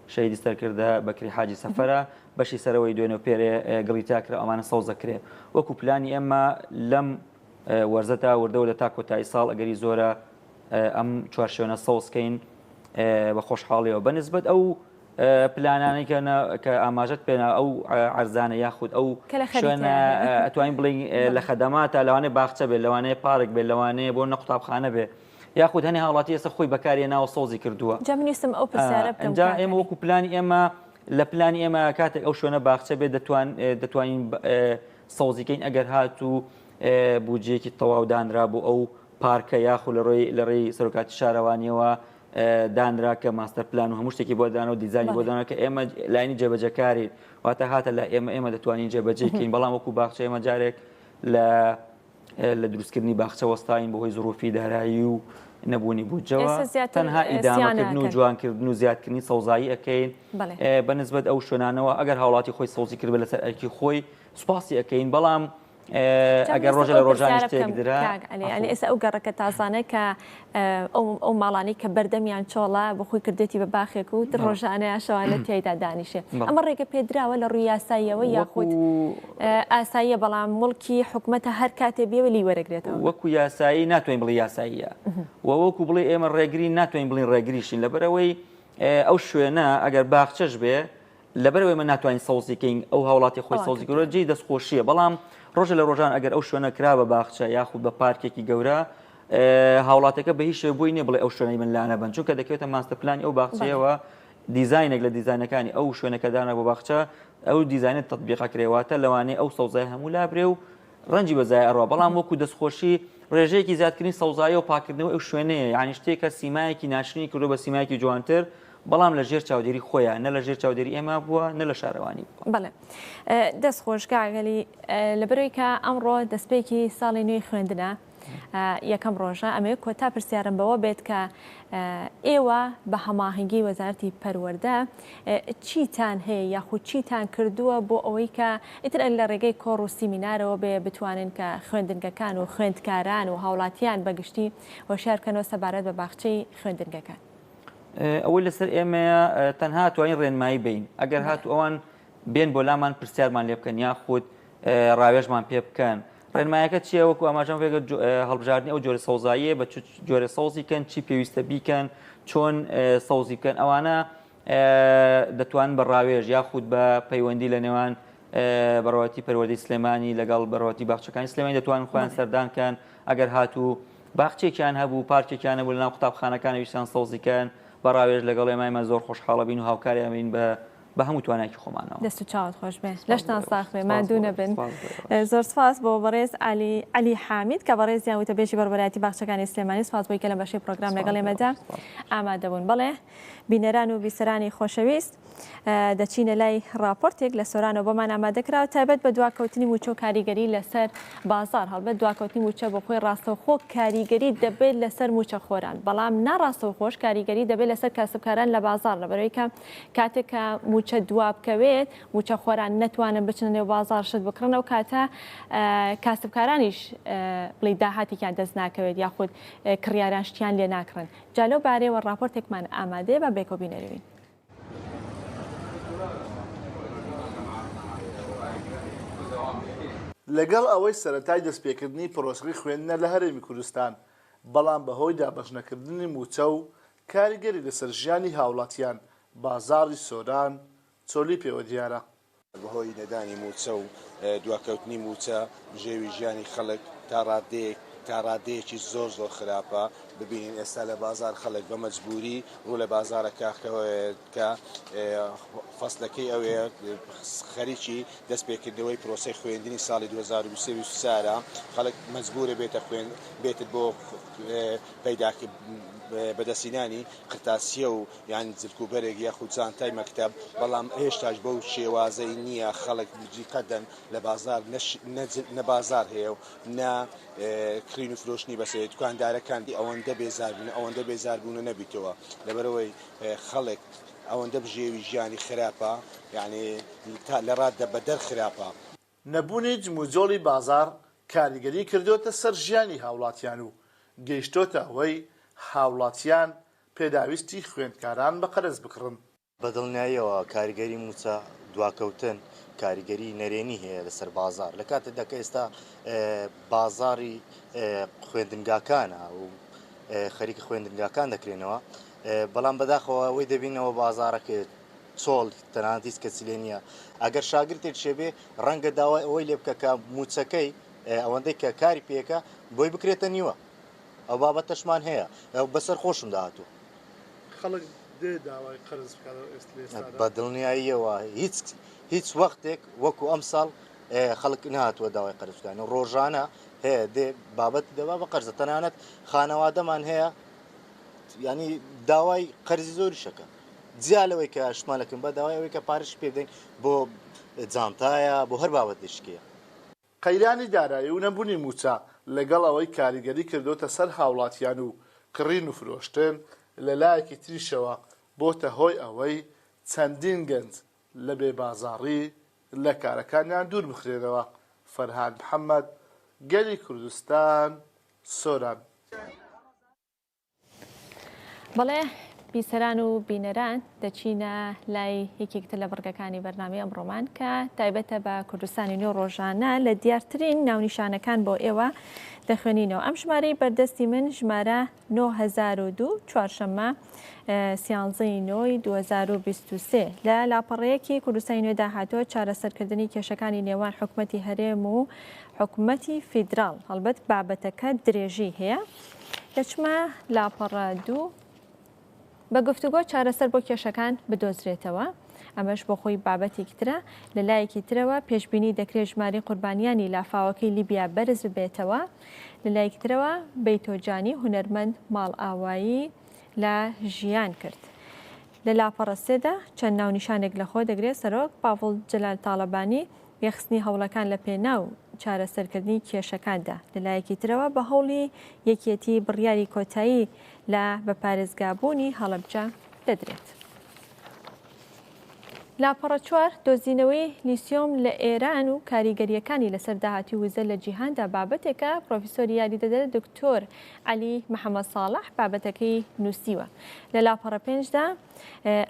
شەیدی سەرکردە بەکری حاجی سەفەرە بەشی سەرەوەی دوێنێ پێرێ گڵی تاکرا ئەمانە سەوزەکرێ وەکو پلانی ئێمە لەم وەرزەتا وردەوە لە تا کۆتایی ساڵ ئەگەری زۆرە ئەم چوارشێوەنە سەوزکەین بە خۆشحاڵیەوە بەنسبەت ئەو پلانانەی کە ئاماژەت پێنا ئەو عەرزانە یاخود ئەو شوێنە ئەتوانین بڵین لە خەدەماتە لەوانەیە باخچە بێت لەوانەیە پارک بێت لەوانەیە بۆ قوتابخانە بێت یاخود هەنێ هاوڵاتی ئێستا خۆی بەکاری ناوە سەوزی کردووە ئەنجا ئێمە وەکو پلانی ئێمە لە پلانی ئێمە کاتێک ئەو شوێنە باخچە بێت دەتوانین سەوزیکەین ئەگەر هاتوو بودجەیەکی تەواودانرا بۆ ئەو پارکە یاخود لە ڕێی سەرۆکاتی شارەوانیەوە دانرا کە ماستەر پلان و هەموو شتێکی بۆ دانا و دیزانی بۆ دانا کە ئێمە لاینی جێبەجەکاری واتە هاتە لە ئێمە دەتوانین جێبەجێکەین بەڵام وەکو باخچە ئێمە جارێک لە دروستکردنی باخچە وەستاین بەهۆی زۆرۆفی دارایی و نەبوونی بودجەوە تەنها ئیدامەکردن و جوانکردن و زیادکردنی سەوزایی ئەەکەین بەنسبەت ئەو شوێنانەوە ئەگەر هاوڵاتی خۆی سەوزی کرد بە لەسەر ئەرکی خۆی سوپاسی ئەەکەین بەڵام ئەگەر ڕۆژە لە ڕۆژانی شتێک درا ئێستا ئەو گەڕەکە تازانە کە ئەو ماڵانی کە بەردەمیان چۆڵە بخۆی کردێتی بە باخێک و ڕۆژانەیە شەوانە تێیدا دانیشێ ئەمە ڕێگە پێدراوە لە ڕووی یاساییەوە یاخود ئاساییە بەڵام مڵکی حکوومەتە هەر کاتێ بێوە لی وەرەگرێتەوە وەکو یاسایی ناتوانین بڵێ یاساییە وەکو بڵێ ئێمە ڕێگری ناتوانین بڵین ڕێگریشین لەبەرەوەی ئەو شوێنە ئەگەر باخچەش بێ لەبەرەوەی من ناتوانین سەوزیکەین ئەو هاوڵاتی خۆی سەوزیکردوە جێی دەستخۆشیە بەڵام ڕۆژە لە ڕۆژان ئەگەر ئەو شوێنە کرا بە باخچە یاخود بە پارکێکی گەورە هاوڵاتەکە بە هیچ شێ بووی نیە بڵێ ئەو شوێنەی من لاانە بن چونکە دەکەوێتە ماستە پلانی ئەو باخچەیەوە دیزاینێک لە دیزاینەکانی ئەو شوێنەکە دانا بۆ باخچە ئەو دیزاینت تەطبیقا کرێواتە لەوانەیە ئەو سەوزای هەموو لابرێ و ڕەنجی بەزای ئەڕوا بەڵام وەکو دەستخۆشی ڕێژەیەکی زیادکردنی سەوزایی و پاکردنەوە ئەو شوێنەیە یعنی شتێکە سیمایەکی ناشرینی کردو بە سیمایەکی جوانتر بەڵام لە ژێر چاودێری خۆیان نە لە ژێر چاودێری ئێمە بووە نە لە شارەوانی بڵێ دەست خۆشگاگەلی لەبەرەوەی کە ئەمڕۆ دەستپێکی ساڵی نوێی خوێندنە یەکەم ڕۆژە ئەمێ کۆتا پرسیارم بەوە بێت کە ئێوە بە هەماهنگگی وەزارەتی پەروەردە چیتان هەیە یاخود چیتان کردووە بۆ ئەوەی کە ئیتر لە ڕێگەی کۆڕ و سیمینارەوە بێ بتوانن کە خوێندنگەکان و خوێندکاران و هاوڵاتیان بەگشتی هۆشیارکەنەوە سەبارەت بە باخچەی خوێندنگەکان ئەوەی لەسەر ئێمە تەنها توانین ڕێنمایی بین ئەگەر هاتو ئەوان بێن بۆ لامان پرسیارمان لێ بکەن یاخود ڕاوێژمان پێ بکەن ڕێنمایەکە چیە وەکو ئاماژەم پێگە هەڵبژاردننی ئەو جۆرە سەوزاییە بە جۆرە سەوزیکەن چی پێویستە بیکەن چۆن سەوزی بکەن ئەوانە دەتوانن بە ڕاوێژ یاخود بە پەیوەندی لە نێوان بەڕەوەتی پەروەردەی سلێمانی لەگەڵ بەڕەوەتی باخچەکانی سلێمانی دەتوانن خۆیان سەردانکەن ئەگەر هاتوو باخچێکیان هەبوو پارکێکیان هەبوو لەناو قوتابخانەکانی ویستیان سەوزیکەن بە ڕاوێژ لەگەڵ ئێمە زۆر خۆشحاڵە بین و هاوکاریان بە هەموو توانایکی خۆمانەوە دەست و چاوت خۆش بێ لەشتان ساخ بێ مادوو نەبن زۆر سپاس بۆ بەڕێز علی حامید کە بەڕێزیان وتە بێژی بەربەرایەتی باخچەکانی سلێمانی سپاس بۆی کە لە بەشەی پرۆگرام لەگەڵ ئێمەدا ئامادەبوون بەڵێ بینەران و بیسەرانی خۆشەویست دەچینە لای راپۆرتێک لە سۆرانەوە بۆمان ئامادەکراوە تایبەت بە دواکەوتنی موچە و کاریگەری لەسەر بازار هەڵبەت دواکەوتنی موچە بۆ خۆی ڕاستەوخۆ کاریگەری دەبێت لەسەر موچە خۆران بەڵام ناڕاستەوخۆش کاریگەری دەبێت لەسەر کاسبکاران لە بازار لەبەرەوەی کە کاتێک کە موچە دوا بکەوێت موچە خۆران نەتوانن بچنە نێو بازار شت بکڕنەوە کاتە کاسبکارانیش بڵی داهاتێکیان دەست ناکەوێت یاخود کڕیاران شتیان لێ ناکڕن جالۆ بارەوە راپۆرتێکمان ئامادەیە بە بێکۆ بینەروین لەگەڵ ئەوەی سەرەتای دەستپێکردنی پرۆسەی خوێندنە لە هەرێمی کوردستان بەڵام بەهۆی دابەشنەکردنی موچە و کاریگەری لەسەر ژیانی هاوڵاتیان بازاڕی سۆران چۆلی پێوە دیارە بەهۆی نەدانی موچە و دواکەوتنی موچە ژێوی ژیانی خەڵک تا ڕادەیەکی زۆر خراپە ببینین ئێستا لە بازار خەڵک بە مەجبوری ڕوو لە بازارەکە کە فەسلەکەی ئەوەیە خەریکی دەستپێکردنەوەی پرۆسەی خوێندنی ساڵی 2023 خەڵک مەجبورە بێتت بۆ پەیداکرد بەدەستینانی قرتاسیە و یان جلکوبەرێک یاخود جانتای مەکتەب بەڵام هێشتاش بەو شێوازەی نییە خەڵک بجیقەدەن لە بازار نە بازار هەیە و نا کرین و فرۆشتنی بەسێ دوکاندارەکان ئەوەندە بێزاربوون ئەوەندە بێزاربوونە نەبیتەوە لەبەرەوەی خەڵک ئەوەندە بژێوی ژیانی خراپە یعنی لە ڕاددە بە دەرخراپە نەبوونی جموجۆڵی بازار کاریگەری کردوتە سەر ژیانی هاوڵاتیان و گەیشتۆتە ئەوەی هاوڵاتیان پێداویستی خوێندکاران بە قەرز بکڕن. بەدڵنیاییەوە کاریگەری موچە دواکەوتن کاریگەری نەرێنی هەیە لەسەر بازار لە کاتێکدا کە ئێستا بازاری خوێندنگاکانە و خەریکە خوێندنگاکان دەکرێنەوە بەڵام بەداخەوە ئەوەی دەبینەوە بازارەکە چۆڵ تەنانەتیس کەسی لێ نییە ئەگەر شاگرتێک شێبێ ڕەنگە داوای ئەوەی لێ بکە کە موچەکەی ئەوەندەی کە کاری پێەکە بۆی بکرێتە نیوە ئەو بابەتەشمان هەیە ئەو بەسەر خۆشم داهاتوو خەڵک دێ داوای قەرز بە دڵنیاییەوە هیچ وەختێک وەکو ئەم ساڵ خەڵک نهاتووە داوای قەرزکردن و ڕۆژانە هەیە دێ بابەت دەبا بە قەرزە تەنانەت خانەوادەمان هەیە ینی داوای قەرزی زۆری شەکە جیالەوەی کە شمالەکەم بە داوای ئەوەی کە پارش پێ بدەین بۆ جانتایە بۆ هەر بابەت دشکەیە قەیرانی دارایی و نەبوونی موچە لەگەڵ ئەوەی کاریگەری کردوتە سەر هاوڵاتیان و کڕین و فرۆشتن لە لایەکی تریشەوە بۆتە هۆی ئەوەی چەندین گەنج لە بێبازاڕی لە کارەکانیان دوور بخرێنەوە. فەرهاد محەممەد، گەلی کوردستان، سۆران. بەڵێ بیسەران و بینەران دەچینە لای یەکێکتر لە بڕگەکانی بەرنامەی ئەمڕۆمان کە تایبەتە بە کوردستانی نوێ ڕۆژانە لە دیارترین ناونیشانەکان بۆ ئێوە دەخوێنینەوە. ئەم ژمارەی بەردەستی من ژمارە 9002 چوارشەممە 13/9/2023 لە لاپەڕەیەکی کوردستانی نوێ داهاتوە چارەسەرکردنی کێشەکانی نێوان حکوومەتی هەرێم و حکوومەتی فیدراڵ. هەڵبەت بابەتەکە درێژی هەیە. دەچمە لاپەڕە 2 بە گفتوگۆ چارەسەر بۆ کێشەکان بدۆزرێتەوە. ئەمەش بۆ خۆی بابەتێکی ترە. لە لایەکی ترەوە پێشبینی دەکرێت ژماری قوربانیانی لافاوەکەی لیبیا بەرز ببێتەوە. لە لایەکی ترەوە بەیتۆجانی هونەرمەند ماڵ ئاوایی لە ژیان کرد. لە لاپەڕە 3دا چەند ناونیشانێک لەخۆ دەگرێت سەرۆک پاڤڵ جەلال تاڵەبانی یەخستنی هەوڵەکان لە پێناو چارەسەرکردنی کێشەکاندا. لەلایەکی ترەوە بە هەوڵی یەکێتی بڕیاری کۆتایی لە بەپارێزگابوونی هەڵەبجە دەدرێت. لاپەڕە 4 دۆزینەوەی لیسیۆم لە ئێران و کاریگەریەکانی لەسەر داهاتی وزە لە جیهاندا بابەتێکە پرۆفیسۆری یاریدەدەر دکتۆر عەلی محەممەد ساڵح بابەتەکەی نووسیوە. لە لاپەڕە 5دا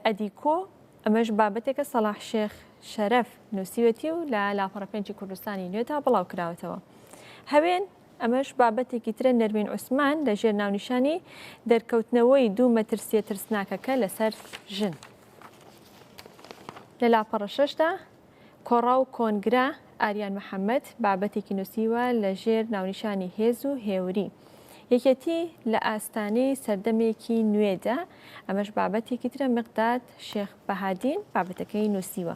ئەدیکۆ ئەمەش بابەتێکە سەلاح شێخ شەرەف نووسیوەتی و لە لاپەڕە 5 کوردستانی نوێدا بڵاو کراوەتەوە. هەوێن ئەمەش بابەتێکی ترە نەرمین عوسمان لە ژێر ناونیشانی دەرکەوتنەوەی 2 مەترسیە ترسناکەکە لەسەر ژن. لە لاپەڕە 6دا کۆڕا و کۆنگرا ئاریان محەممەد بابەتێکی نووسیوە لە ژێر ناونیشانی هێز و هێوری. یەکێتی لە ئاستانەی سەردەمێکی نوێدا ئەمەش بابەتێکی ترە مقداد شێخ بەهادین بابەتەکەی نووسیوە.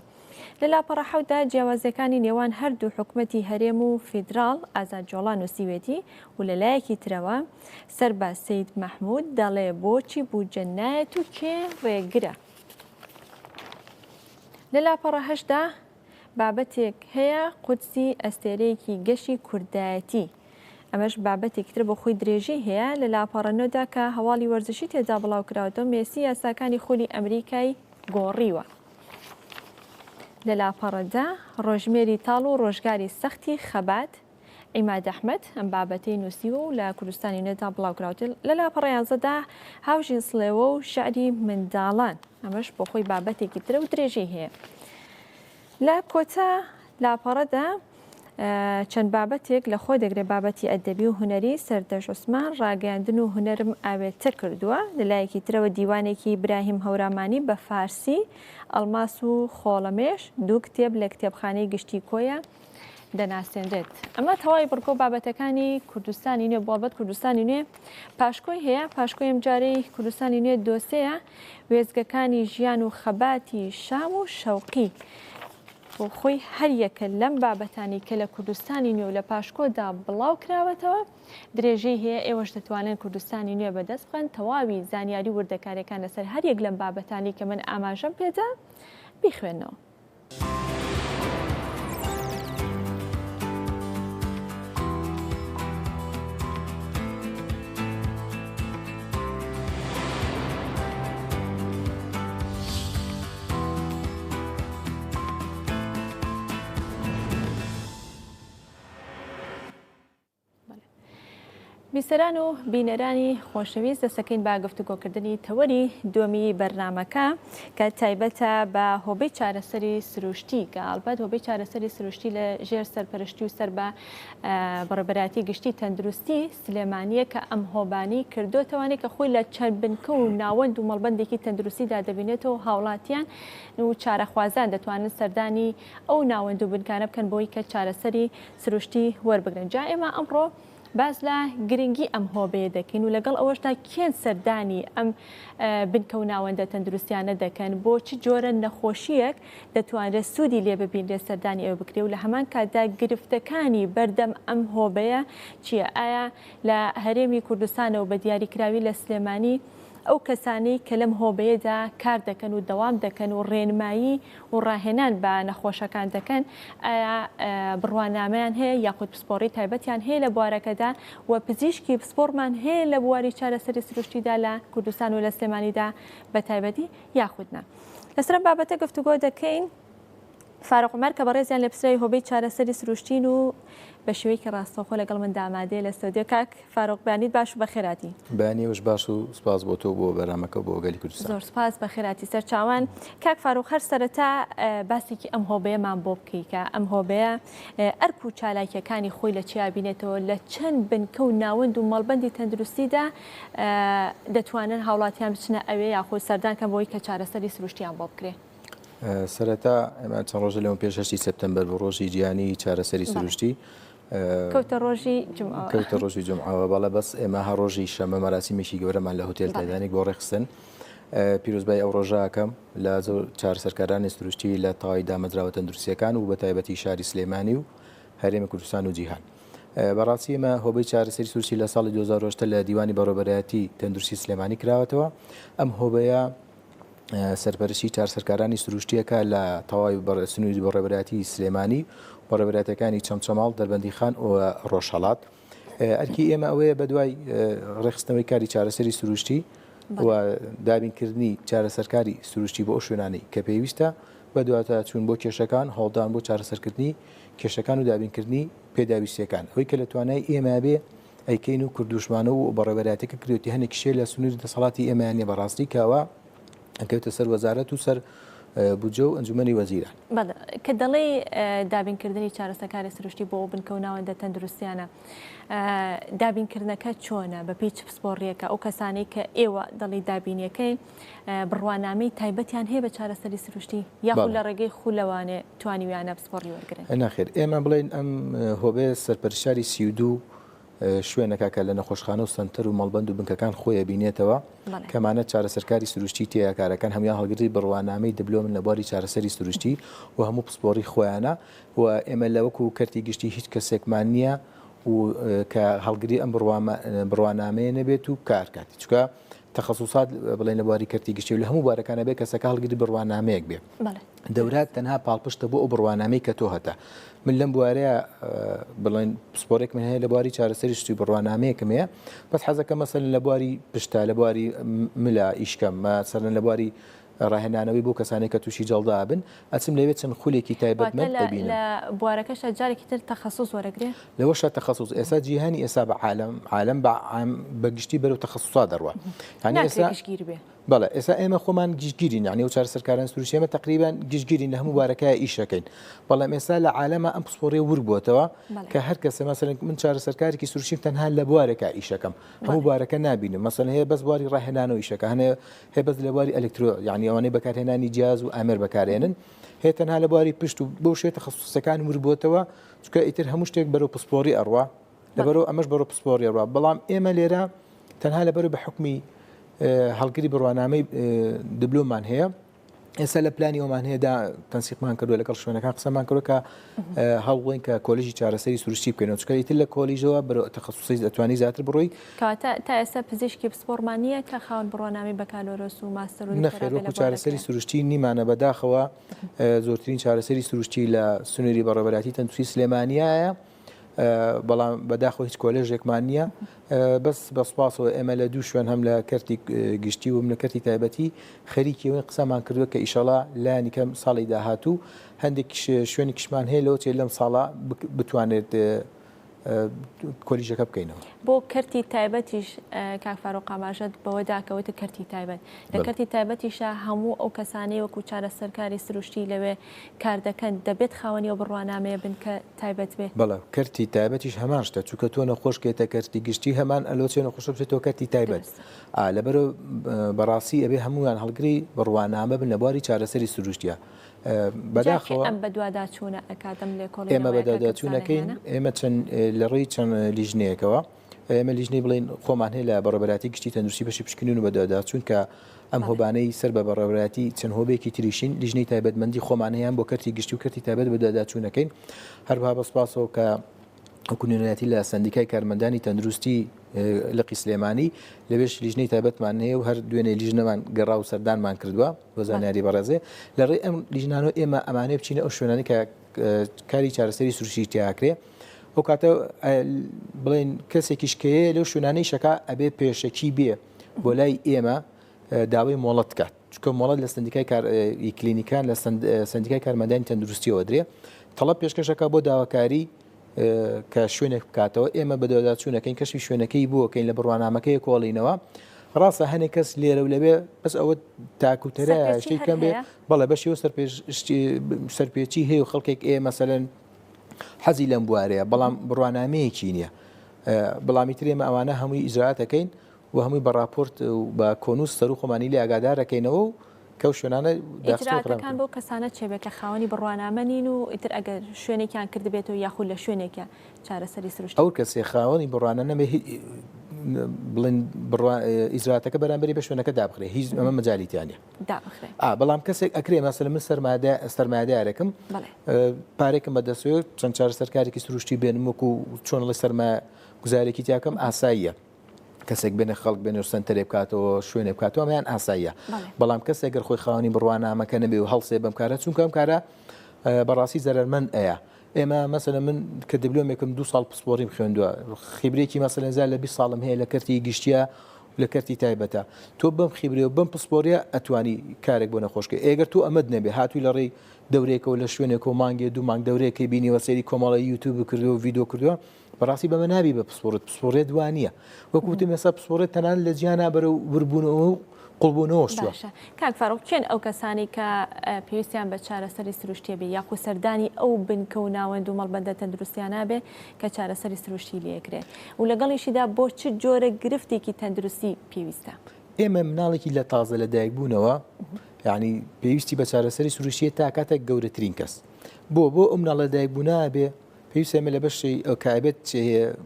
لە لاپەڕە 7دا جیاوازەکانی نێوان هەردوو حکوومەتی هەرێم و فیدراڵ ئازاد جۆڵا نووسیوێتی و لە لایەکی ترەوە سەرباز سەید مەحموود دەڵێ بۆچی بووجە نایەت و کێ ڕێگرە. لە لاپەڕە 8دا بابەتێک هەیە قودسی ئەستێرەیەکی گەشی کوردایەتی. ئەمەش بابەتێکی تر بۆ خۆی درێژی هەیە. لە لاپەڕە 9دا کە هەواڵی وەرزشی تێدا بڵاو کراوەتەوە مێسی یاساکانی خولی ئەمریکای گۆڕیوە. لە لاپەڕەدا ڕۆژمێری تاڵ و ڕۆژگاری سەختی خەبات ئیماد ئەحمەد ئەم بابەتەی نووسیوە و لە کوردستانی نوێدا بڵاو کراوەتە. لە لاپەڕە 11دا هاوژین سڵێوە و شعری منداڵان ئەمەش بۆ خۆی بابەتێکی ترە و درێژی هەیە. لە کۆتا لاپەڕەدا چەند بابەتێک لە خۆ دەگرێت بابەتی ئەدەبی و هونەری سەردەش عوسمان ڕاگەاندن و هونەرم ئاوێتە کردووە. لەلایەکی ترەوە دیوانێکی براهیم هەورامانی بە فارسی ئەڵماس و خۆڵەمێش 2 کتێب لە کتێبخانەی گشتی کۆیە دەناسێنرێت. ئەمە تەواوی بڕکۆ بابەتەکانی کوردستانی نوێ بابەت کوردستانی نوێ پاشکۆی هەیە. پاشکۆی ئەم جارەی کوردستانی نوێ دۆسەیە وێزگەکانی ژیان و خەباتی شام و شەوقی. بۆ خۆی هەریەکە لەم بابەتانی کە لە کوردستانی نوێ و لە پاشکۆدا بڵاو کراوەتەوە درێژەی هەیە. ئێوەش دەتوانن کوردستانی نوێ بەدەست بخەن تەواوی زانیاری وردەکاریەکان لەسەر هەریەک لەم بابەتانی کە من ئاماژەم پێدا بیخوێنەوە. بیسەران و بینەرانی خۆشەویست دەسەکەین با گفتوگۆکردنی تەوەری دووەمی بەرنامەکە کە تایبەتە بە هۆبەی چارەسەری سروشتی کە ئەڵبەت هۆبەی چارەسەری سروشتی لە ژێر سەرپەرشتی و سەر بە بەڕێبەراتی گشتی تەندروستی سلێمانیە کە ئەم هۆبانی کردوتەوانێت کە خۆی لە چەند بنکە و ناوەند و مەڵبەندێکی تەندروستیدا دەبینێتەوە هاوڵاتیان و چارەخوازان دەتوانن سەردانی ئەو ناوەند و بنکانە بکەن بۆی کە چارەسەری سروشتی وەربگرن. جا ئێمە ئەمڕۆ باز لە گرنگی ئەم هۆبەیە دەکەین و لەگەڵ ئەوەشتا کێن سەردانی ئەم بنکە و ناوەندە تەندروستیانە دەکەن بۆ چ جۆرە نەخۆشیەک دەتوانرێت سوودی لێ ببین لێ سەردانی ئەوە بکرێ و لە هەمان کاتدا گرفتەکانی بەردەم ئەم هۆبەیە چییە؟ ئایا لە هەرێمی کوردستانەوە بە دیاریکراوی لە سلێمانی ئەو کەسانی کە لەم هۆبەیەدا کار دەکەن و دەوام دەکەن و ڕێنمایی و ڕاهێنان بە نەخۆشەکان دەکەن ئایا بڕوانامەیان هەیە یاخود پسپۆڕی تایبەتیان هەیە لە بوارەکەدا و پزیشکی پسپۆڕمان هەیە لە بواری چارەسەری سروشتیدا لە کوردستان و لە سلێمانیدا بە تایبەتی یاخودنا. لەسەر بابەتە گفتوگۆ دەکەین فاروق عومەر کە بەڕێزیان لە پسرای هۆبەی چارەسەری سروشتین و بە شێوەیەکی ڕاستەوخۆ لەگەڵ من دامادەیە لە ستۆدیۆ. کاک فاروق بانیت باش و بەخێراتی. بەیانیەوەش باش و سپاس بۆ تۆ بۆ بەرنامەکە بۆ گەلی کوردستان. زۆر سپاس بەخێراتی سەرچاوان. کاک فاروق هەر سەرەتا باسێکی ئەم هۆبەیەمان بۆ بکەی کە ئەم هۆبەیە ئەرک و چالاکیەکانی خۆی لە چیا بینێتەوە لە چەند بنکە و ناوەند و مەڵبەندی تەندروستیدا دەتوانن هاوڵاتیان بچنە ئەوێ یاخۆ سەردانکەن بۆی کە چارەسەری سروشتیان بۆ بکرێ. سەرەتا ئەمە چەند ڕۆژە لەوە پێش 8 سپتەمبەر بۆ ڕۆژی جیهانی چارەسەری سروشتی کەوتە ڕۆژی جمعەوە بەڵێ بەس ئێمە هەر ڕۆژی شەمە مەراسیمێکی گەورەمان لە هۆتێل تایدانێک بۆ ڕێخستن. پیرۆزبای ئەو ڕۆژەکەم لە زۆر چارەسەرکارانی سروشتی لە تەواوی دامەزراوە تەندروستیەکان و بە تایبەتی شاری سلێمانی و هەرێمی کوردستان و جیهان. بەڕاستی ئێمە هۆبەی چارەسەری سروشتی لە ساڵی 2008 لە دیوانی بەڕێوەبەرایەتی تەندروستی سلێمانی کراوەتەوە. ئەم هۆبەیە سەرپەرشتی چارەسەرکارانی سروشتیەکە لە تەواوی سنووری بەڕێوەبەرایەتی سلێمانی بەڕێوەبەرایەتەکانی چەمچەماڵ دەربەندی خان و ڕۆژهەڵات. ئەرکی ئێمە ئەوەیە بەدوای ڕێخستنەوەی کاری چارەسەری سروشتی و دابینکردنی چارەسەرکاری سروشتی بۆ ئەو شوێنانی کە پێویستە بەدواتە چوون بۆ کێشەکان هەڵدان بۆ چارەسەرکردنی کێشەکان و دابینکردنی پێداویستیەکان ئەوەی کە لە توانای ئێمە بێ ئەیکەین و کوردوشمانە و بەڕێوەبەرایەتەکە کردوێتی هەنێک شێ لە سنووری دەسەڵاتی ئێمەیانێ بەڕاستی کەوە ئەکەوتە سەر وەزارەت و سەر بودجە و ئەنجومەنی وەزیران. کە دەڵێ دابینکردنی چارەسەرکاری سروشتی بۆ بنکە و ناوەندە تەندروستیانە دابینکردنەکە چۆنە بە پێی چ پسپۆڕیەکە ئەو کەسانەی کە ئێوە دەڵی دابینیەکەی بڕوانامەی تایبەتیان هەیە بە چارەسەری سروشتی یاخود لە ڕێگەی خولەوانێ توانیویانە پسپۆڕی وەرگرن؟ ناخێر ئێمە بڵێن ئەم هۆبێ سەرپەرشتاری 32 شوێنەکە کە لە نەخۆشخانە و سنتەر و مەڵبەند و بنکەکان خۆیە بینێتەوە کەمانە چارەسەرکاری سروشتی تێیە کارەکان هەمویان هەڵگری بڕوانامەی دەبلۆمن لە بواری چارەسەری سروشتی و هەموو پسپۆڕی خۆیانە و ئێمە لەوەکو کەرتی گشتی هیچ کەسێکمان نییە و کە هەڵگری ئەم بڕوانامەیە نەبێت و کارکاتی چکە تەخەسوسات بڵێن لە بواری کەرتی گشتی و لە هەموو بارەکانە بێت کەسەکە هەڵگری بڕوانامەیەک بێت دەورات تەنها پاڵپشتە بۆ ئەو بڕوانامەی کە تۆ هەتا من لەم بوارەیە بڵێن پسپۆرێک من هەیە لە بواری چارەسەری شتی بڕوانامەیەکم هەیە بەس حەزەکە مەسەلەن لە بواری پشتا لە بواری ملا ئیشکەم مەسەلەن لە بواری ڕاهێنانەوەی بۆ کەسانێک کە تووشی جەڵدا بن ئەچم لەوێت چەند خولێکی تایبەتمەند دەبینم لە بوارەکەشە جارێکی تر تەخەسوس وەرەگرێ لەوەشە تەخەسوس ئێستا جیهانی ئێستا بە عالم بەگشتی بەرەو تەخەسوسا دەڕوە یعنی ئێستا گشتگیر بێ بەڵێ ئێستا ئێمە خۆمان گشتگیرین یعنی و چارەسەرکاران سروشتی ئێمە تقریبان گشتگیرین لە هەموو بارەکەی ئیشەکەین بەڵام ئێستا لە عالەمە ئەم پسپۆڕێ وربووەتەوە کە هەر کەسە مەسەلەن من چارەسەرکارێکی سروشتیم تەنها لە بوارێکە ئیشەکەم هەموو بارەکە نابینم مەسەلەن هەیە بەس بواری ڕاهێنانەوە ئیشەکە هەیە بەس لە بواری ئەلکترۆ یعنی ئەوانەی بەکارهێنانی جیاز و ئامێر بەکارهێنن هەیە تەنها لە بواری پشت و بۆ شوێ تەخەسوسەکانی وربووتەوە چکە ئیتر هەموو شتێک بەرەو پسپۆری ئەڕوا لەبەرەوە ئەمەش بەرەو پسپۆری ئەڕوا بەڵام ئێمە لێرە تەنها لەبەرەوە بە حکمی هەڵگری بڕوانامەی دبلۆمان هەیە ئێستا لە پلانی ئەومان هەیەدا تەنسیقمان کردووە لەگەڵ شوێنەکان قسەمان کردووە کە هەوڵڵین کە کۆلیژی چارەسەری سروشتی بکەینەوە چکە ئیتر لە کۆلیژەوە بەرەو تەخەسوسی دەتوانی زیاتر بڕۆی تا ئێستا پزیشکی پسپۆرمان نییە کە خاوەن بڕوانامی بەکالۆرۆس و ماستەر و نەخێر وەکو چارەسەری سروشتی نیمانە بەداخەوە زۆرترین چارەسەری سروشتی لە سنووری بەڕێوەبەراتی تەندروستی سلێمانیایە بەڵام بەداخۆ هیچ کۆلێژێکمان نییە بەس بەسپاسەوە ئێمە لە دوو شوێن هەم لە کەرتی گشتی و لە کەرتی تایبەتی خەریکیەوەی قسەمان کردووە کە ئیشەڵا لایەنی کەم ساڵی داهاتوو هەندێک شوێنی کشمان هەیە لەوە چێ لەم ساڵا بتوانێت کۆلیژەکە بکەینەوە بۆ کەرتی تایبەتیش کاکفاڕۆق ئاماژەت بەوە داکەوێتە کەرتی تایبەت لە کەرتی تایبەتیشە هەموو ئەو کەسانەی وەکو چارەسەرکاری سروشتی لەوێ کار دەکەن دەبێت خاوەنی و بڕوانامەیە بن کە تایبەت بێ بەڵێ کەرتی تایبەتیش هەمان شتە چونکە تۆ نەخۆشکێتە کەرتی گشتی هەمان ئەلۆچێ نەخۆش بچێتەوە کەرتی تایبەت لەبەرەوە بەڕاستی ئەبێ هەمویان هەڵگری بڕوانامە بن لە بواری چارەسەری سروشتیە بەداخەوە ئەم بەدواداچوونە ئەکاتم لێ کۆڵ ئێمە بەداداچوونەکەین ئێمە چەند لە ڕێی چەند لیژنەیەکەوە ئێمە لیژنەی بڵین خۆمان هەیە لە بەڕێوەبەراتی گشتی تەندروستی بەشی پشکنین و بەداداچوون کە ئەم هۆبانەی سەر بە بەڕێوەبەراتی چەند هۆبێکی تریشین لیژنەی تایبەتمەندی خۆمان هەیە بۆ کەرتی گشتی و کەرتی تایبەت بەداداچوونەکەین هەروەها بەسپاسەوە کە حکوومەتی لە سندیکای کارمەندانی تەندروستی لقی سلێمانی لەبێش لیژنەی تایبەتمان هەیە و هەر دوێنێ لیژنەمان گەڕا و سەردانمان کردووە بۆ زانیاری بەڕێزێ لە ڕێی ئەم لیژنانەوە ئێمە ئەمانەیە بچینە ئەو شوێنانی کە کاری چارەسەری سروشتی تیاکرێ ئەو کاتە بڵێن کەسێکی شکەیە لەو شوێنانەی شەکا ئەبێ پێشەکی بێ بۆ لای ئێمە داوای مۆڵەت بکات چکە مۆڵەت لە سندیکای کلینیکان لە سندیکای کارمەندانی تەندروستیەوە درێ تەڵەب پێشکەشەکە بۆ داواکاری کە شوێنێک بکاتەوە ئێمە بەدەداچوونەکەین کەشی شوێنەکەی بووەکەین لە بڕوانامەکەی کۆڵینەوە ڕاستە هەنێک کەس لێرە و لەبێ بەس ئەوە تاکوتەرە شتی کەم بێ بەڵێ بەشی سەرپێچی هەیە و خەڵکێک مەسەلەن حەزی لەم بوارەیە بەڵام بڕوانامەیەکی نییە بەڵامی ترێمە ئەوانە هەمووی ئیجرعاتەکەین و هەمووی بە راپۆرت و بە کۆنووس سەر و خۆمانی لێ ئاگادارەکەینەوە و کەو شوێنانە ئیجرعاتەکان بۆ کەسانە چێبێت کە خاوەنی بڕوانامە نین و ئیتر ئەگەر شوێنێکیان کردبێتەوە یاخود لە شوێنێکە چارەسەری سروشتی ئەو کەسێ خاوەنی بڕوانە نەبێ بڵێن ئیجرعاتەکە بەرامبەری بە شوێنەکە دابخرێ هیچ ئەمە مەجالیتیانە بەڵام کەسێک ئەکرێ مەسەلەن من سەرمایه‌دارێکم پارێکم بەدەستەوە چەند چارەسەرکارێکی سروشتی بێنم وەکو چۆن لە سەرمایە گوزارێکی تیاکەم ئاساییە کەسێک بێنە خەڵک بێنێ سنتەرێ بکاتەوە شوێنێ بکاتەوە ئەمیان ئاساییە بەڵام کەسێک گەر خۆی خاوەنی بڕوانامەکە نەبێ و هەڵسێ بەم کارە چونکە ئەم کارە بەڕاستی زەرمەند ئەیە ئێمە مەسەلەن من کە دیبلۆمێکم 2 ساڵ پسپۆریم خوێندووە خیبرێکی مەسەلەن زار لە 20 ساڵم هەیە لە کەرتی گشتیە لە کەرتی تایبەتە تۆ بەم خیبرێ و بەم پسپۆریە ئەتوانی کارێک بۆ نەخۆشکە ئێگەر تۆ ئەمەد نەبێ هاتووی لە ڕێی دەورێکەوە لە شوێنێک و مانگێ دوو مانگ دەورێکی بینیوە سەری کۆمەڵی یوتیوب کردو و ڤیدیۆ کردووە بەڕاستی بەمە نابی بە پسپۆرێت دوانیە وەکوتم ێستا پسپۆرێت تەنان لە جیانا بەرە وربوونەوە و قوڵبوونەوە شووە کاک فاڕۆق چێن ئەو کەسانی کە پێویستیان بە چارەسەری سروشتیە بێ یاخود سەردانی ئەو بنکە و ناوەند و مەڵبەندە تەندروستیانە بێ کە چارەسەری سروشتی لێکرێ و لەگەڵیشیدا بۆ چ جۆرە گرفتێکی تەندروستی پێویستە ئێمە مناڵێکی لە تازە لە دایکبوونەوە یعنی پێویستی بە چارەسەری سروشتیە تا کاتێک گەورەترین کەس بۆ ئەو مناڵ لە دایکبوونە بێ پێویستە ئێمە لە بەشی کابێت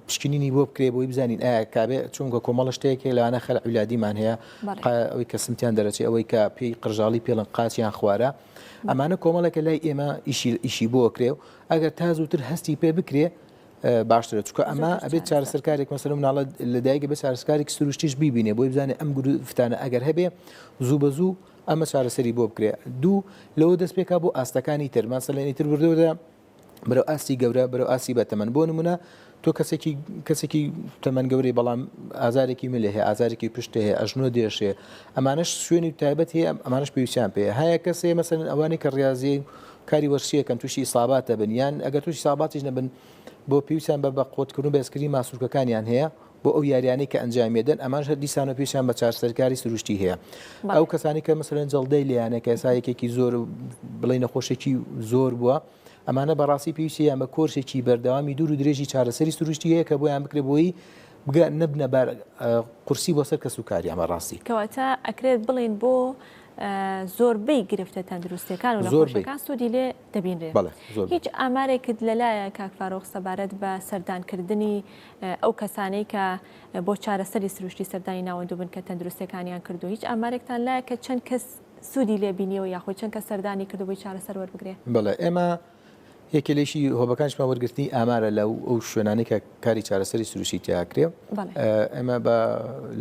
پشکنینی بۆ بکرێ بۆی بزانین ئایا کابێ چونکە کۆمەڵ شتێکی لەوانە خەلع ویلادیمان هەیە ئەوەی کە سمتیان دەرەچێ ئەوەی کە پێی قڕژاڵی پێڵن قاچیان خوارە ئەمانە کۆمەڵێکە لای ئێمە ئیشی بۆ کرێ و ئەگەر تا زووتر هەستی پێ بکرێ باشترە چکە ئەمە ئەبێت چارەسەرکارێک مەسەلەن مناڵە لە دایکە بە چارەسەرکارێک سروشتیش بیبینێ بۆی بزانێ ئەم گرفتانە ئەگەر هەبێ زوو بە زوو ئەمە چارەسەری بۆ بکرێ دوو لەوە دەست پێکا بۆ ئاستەکانی تر مەسەلەن ئیتر بردەوەدا بەرەو ئاستی گەورە بەرەو ئاسی بە تەمەن بۆ نمونە تۆ کەسێکی تەمەن گەورەی بەڵام ئازارێکی ملێ هەیە ئازارێکی پشتێ هەیە ئەژنۆ دێشێ ئەمانش شوێنی تایبەت هەیە ئەمانش پێویستیان پێ هەیە کەسێ مەسەلەن ئەوانەی کە ڕاضی کاری وەرشیەکەن تووشی ئیساباتە بن یان ئەگەر تووشی ئیساباتیش نەبن بۆ پێویستیان بە قوتکردن و بەهێزکردنی ماسوولکەکانیان هەیە بۆ ئەو یاریانەی کە ئەنجامێدەن ئەمانش هەر دیسان و پێشیان بە چارەسەرکاری سروشتی هەیە ئەو کەسانی کە مەسەلەن جەڵدەی لێیانە کە ئێسایەکێکی زۆر بڵێ نەخۆشێکی زۆر بووە ئەمانە بەڕاستی پێویستی یان بە کۆرشێکی بەردەوامی دوور و درێژی چارەسەری سروشتی هەیە کە بۆیان بکرێ بۆی بگە نەبنە قورسی بۆ سەر کەس و کاری ئەمە ڕاستی کەواتە ئەکرێت بڵین بۆ زۆربەی گرفتە تەندروستیەکان و نەخۆشەکان سوودی لێ دەبینرێت. هیچ ئامارێکت لەلایە کاک فاروق سەبارەت بە سەردانکردنی ئەو کەسانەی کە بۆ چارەسەری سروشتی سەردانی ناوەندوو بن کە تەندروستیەکانیان کردو هیچ ئامارێکتان لایە کە چەند کەس سوودی لێ بینیەوە یاخۆی چەند کە سەردانی کردو بۆی چارەسەر وەربگرێ؟ بەڵێ ئێمە یەکێلێکی هۆبەکانشمان وەرگرتنی ئامارە لەو ئەو شوێنانی کە کاری چارەسەری سروشتی تیاکرێ ئێمە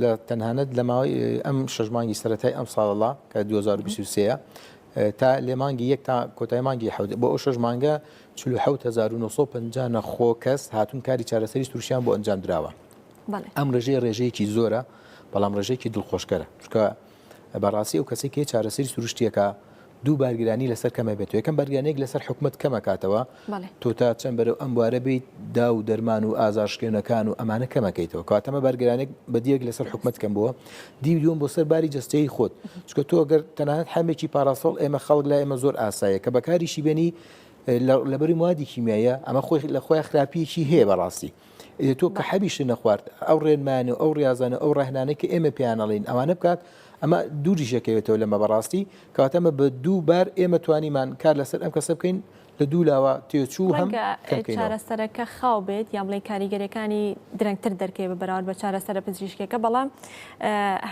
لە تەنهانەت لە ماوەی ئەم شەژمانگی سەرەتای ئەم ساڵڵا کە 2023 تا لێ مانگی یەک تا کۆتای مانگی بۆ ئەو شەژمانگە 47950 نەخۆ کەس هاتوون کاری چارەسەری سروشتیان بۆ ئەنجام درراوە. ئەم ڕێژەیەکی زۆرە بەڵام ڕێژەیەکی دڵخۆشکەرە چکە بەڕاستی ئەو کەسێک کێ چارەسەری سروشتیەکە دوو بارگرانی لەسەر کەمە بێتەوە یەکەم بەرگانێک لەسەر حکومت کەمە کاتەوە تۆ تا چەند بەرەو ئەم بوارە بیت دا و دەرمان و ئازارشکێنەکان و ئەمانە کەمەکەیتەوە کاتەمە بەرگرانێک بەدیەک لەسەر حکومت کەم بووە دیویۆم بۆ سەر باری جەستەی خۆت چکە تۆ ئەگەر تەنانەت هەمێکی پاراسۆڵ ئێمە خەڵک لای ئێمە زۆر ئاسایە کە بەکاریشی بێنی لەبەری موادی کیمیایە ئەمە خۆی لە خۆی خراپیەکی هەیە بەڕاستی تۆ کە حەبیش نەخوارد ئەو ڕێنمانە و ئەو ڕاز ئەو ڕاهێنانەی کە ئێمە پیانەڵین ئەوانە بکات ئەمە دووری ژەکەوێتەوە لەمە بەڕاستی کاتەمە بە دووبار ئێمە توانیمان کار لەسەر ئەم کەسە بکەین لە دوو لاوە تێچوو هەم چارەسەرەکە خاو بێت یان بڵێ کاریگەریەکانی درەنگتر دەرکێ بە بەراورد بە چارەسەرە پزیشکێکە بەڵام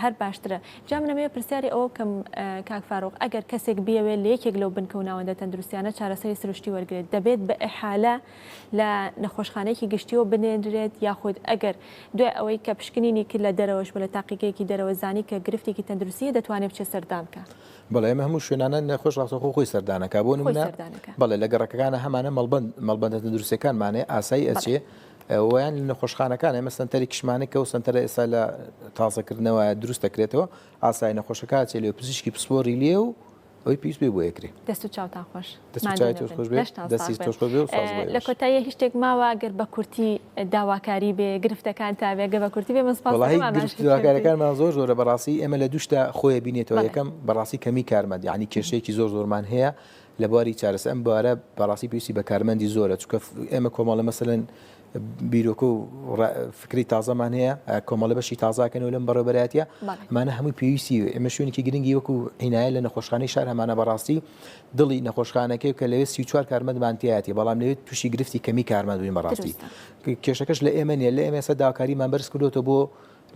هەر باشترە جا منەمەوێت پرسیاری ئەوە کەم کاک فاروق ئەگەر کەسێک بیەوێت لە یەکێک لەو بنکەوناوەندە تەندروستیانە چارەسەری سروشتی وەرگێت دەبێت بە ئەحالە لە نەخۆشخانەیەکی گشتیەوە بنێنرێت یاخود ئەگەر دوای ئەوەی کە پشکنینی کرد لە دەرەوەش بە لە تاقیگەیەکی دەرەوە زانی کە گرفتێکی تەندروستیە دەتوانێت بچێت سەردان بکە. بەڵێ ئێمە هەموو شوێنانە نەخۆش ڕاستەخۆ خۆی سەردانەکە بۆ نمونە بەڵێ لە گەڕەکەکانە هەمانە مەڵبەندە تەندروستیەکانمانێ ئاسایی ئەچێ ویان لە نەخۆشخانەکان ئێمە سنتەری کشمانێکە و سنتەرە ئێستا لە تازەکردنەوە دروست دەکرێتەوە ئاسایی نەخۆشەکە چێ لێ پزیشکی پسپۆری لێ و ئەوی پێویست بێ بۆ یەکرێ دەست و چاوتان خۆش لە کۆتایی هیچ شتێک ماوە گەر بە کورتی داواکاری بێ گرفتەکان تا بێگە بە کورتی بێ داواکاریەکانمان زۆر زۆرە بەڕاستی ئێمە لە دوشتا خۆی بینێتەوە یەکەم بەڕاستی کەمی کارمەند یعنی کێشەیەکی زۆر زۆرمان هەیە لە بواری چارەسە ئەم بوارە بەڕاستی پێویستی بە کارمەندی زۆرە چکە ئێمە کۆمەڵە مەسەلەن بیرۆکە و فکری تازەمان هەیە کۆمەڵە بەشی تازاکەنەوە لەم بەڕێبەرایەتە ئەمانە هەمووی پێویستی ئێمە شوێنێکی گرنگی وەکو عینایە لە نەخۆشخانەی شار هەمانە بەڕاستی دڵی نەخۆشخانەکەی کە لەوێ 34 کارمەندمانتیایەتی بەڵام لەوێت تووشی گرفتی کەمی کارمەندوین بەڕاستی کێشەکەش لە ئێمە نیە لە ئێمە ئێستا داواکاریمان بەرز کردوتە بۆ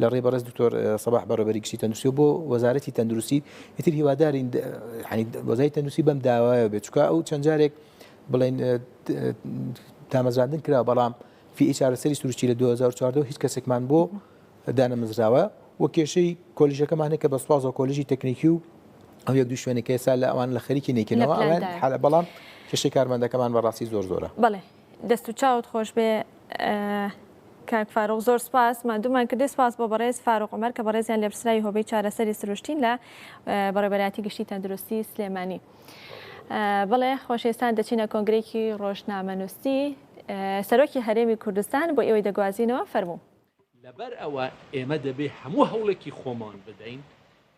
لە ڕێبەڕێز دکتۆر سەباح بەڕێبەری گشتی تەندروستی بۆ وەزارەتی تەندروستی ئیتر هیوادارین وەزارەتی تەندروستی بەم داوایە بێت چکە ئەو چەند جارێک بڵێن تامەزراندن کرا بەڵام فی چارەسەری سروشتی لە 2014 هیچ کەسێکمان بۆ دانەمزراوە وە کێشەی کۆلیژەکەمانێک کە بە سوپاسەوە کۆلیژی تەکنیکی و ئەو یەک دوو شوێنێکە ئێستا لە ئەوان لە خەریکی نێکنەوە ئەوان حالە بەڵام کێشەی کارمەندەکەمان بەڕاستی زۆر زۆرە. بەڵێ دەست و چاوت خۆش بێ کاک فاروق زۆر سپاس مادوومان کردی سپاس بۆ بەڕێز فاروق عومەر کە بەڕێزیان لە پرسرایی هۆبەی چارەسەری سروشتین لە بەڕێبەرایەتی گشتی تەندروستی سلێمانی. بەڵێ خۆشەویستان دەچینە کۆنگرێکی ڕۆژنامەنووسی سەرۆکی هەرێمی کوردستان بۆ ئێوەی دەگوازینەوە فەرموو. لەبەر ئەوە ئێمە دەبێ هەموو هەوڵێکی خۆمان بدەین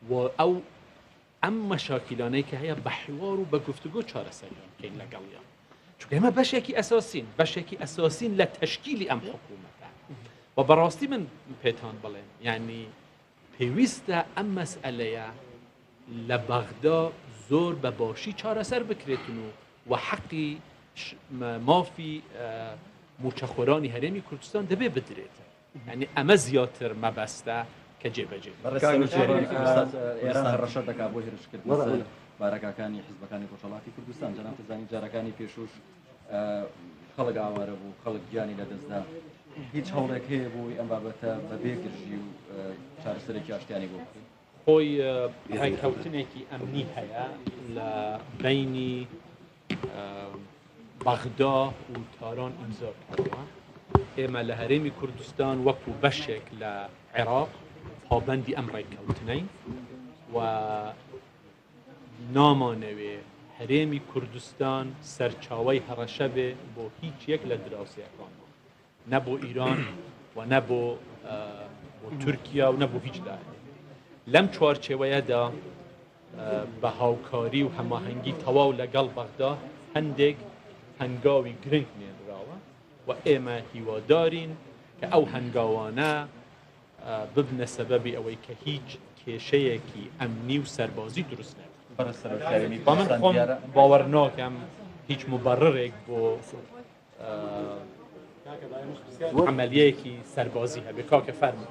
و ئەو ئەم مەشاکیلانەی کە هەیە بە حوار و بە گفتوگۆ چارەسەریان بکەین لەگەڵیان چونکە ئێمە بەشێکی ئەساسین لە تەشکیلی ئەم حکوومەتە و بەڕاستی من پێتان بڵێم یعنی پێویستە ئەم مەسئلەیە لە بەغدا زۆر بە باشی چارەسەر بکرێتن و حەقی مافی موچەخۆرانی هەرێمی کوردستان دەبێ بدرێت یعنی ئەمە زیاتر مەبەستە کە جێبەجێ ئێستا ڕەشە دەکا بۆ هێرشکردن بارەکەکانی حیزبەکانی ڕۆژهەڵاتی کوردستان جەناب تزانی جارەکانی پێشوش خەڵک ئاوارە بوو خەڵک گیانی لەدەستدا هیچ هەوڵێک هەیە بۆی ئەم بابەتە بە بێگرژی و چارەسەرێکی ئاشتیانی بۆ بکەین خۆی ڕێککەوتنێکی ئەمنی هەیە لە بینی بەغدا و تاران ئیمزا کردووە ئێمە لە هەرێمی کوردستان وەکو بەشێک لە عێراق پابەندی ئەم ڕێککەوتنەی و نامانەوێ هەرێمی کوردستان سەرچاوەی هەڕەشە بێ بۆ هیچ یەک لە دراوسەکان نە بۆ ئیران و نە بۆ تورکیا و نە بۆ هیچ داهێ لەم چوارچێوەیەدا بە هاوکاری و هەماهەنگی تەواو لەگەڵ بەغدا هەندێک هەنگاوی گرنگ نێنراوە و ئێمە هیوادارین کە ئەو هەنگاوانە ببنە سەبەبی ئەوەی کە هیچ کێشەیەکی ئەمنی و سەربازی دروست بەرەسەرکارێمی من خۆم باوەڕ ناکەم هیچ مبررێک بۆ عملیەیەکی سەربازی هەبێ کاکە فەرمە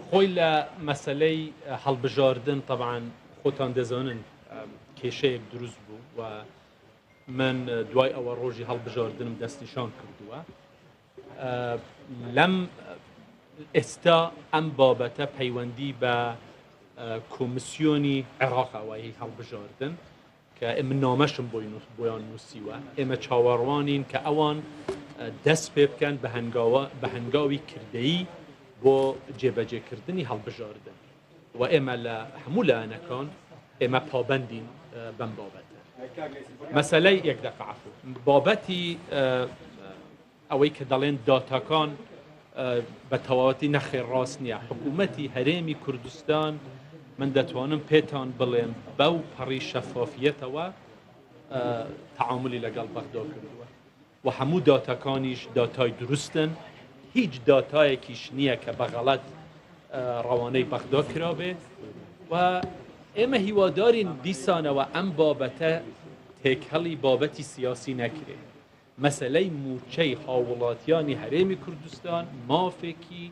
خۆی لە مەسلەی هەڵبژاردن طبعاً خۆتان دەزانن کێشەیەک دروست بوو و من دوای ئەوە ڕۆژی هەڵبژاردنم دەستنیشان کردووە لەم ئێستا ئەم بابەتە پەیوەندی بە کۆمسیۆنی عێراقەوەی هەڵبژاردن کە من نامەشم بۆیان نووسیوە ئێمە چاوەڕوانین کە ئەوان دەست پێ بکەن بە هەنگاوی کردەیی بۆ جێبەجێکردنی هەڵبژاردن و ئێمە لە هەموو لایەنەکان ئێمە پابەندین بەم بابەتە مەسەلەی یەک دەقعفو بابەتی ئەوەی کە دەڵێن داتاکان بە تەواوەتی نەخێر ڕاست نییە حکوومەتی هەرێمی کوردستان من دەتوانم پێتان بڵێم بەو پەڕی شەفافیەتەوە تعاملی لەگەڵ بەغدا کردووە و هەموو داتاکانیش داتای دروستن هیچ داتایەکیش نییە کە بەغەڵەت ڕەوانەی بەغدا کرابێ و ئێمە هیوادارین دیسانەوە ئەم بابەتە تێکهەڵی بابەتی سیاسی نەکرێ مەسەلەی موچەی هاوڵاتیانی هەرێمی کوردستان مافێکی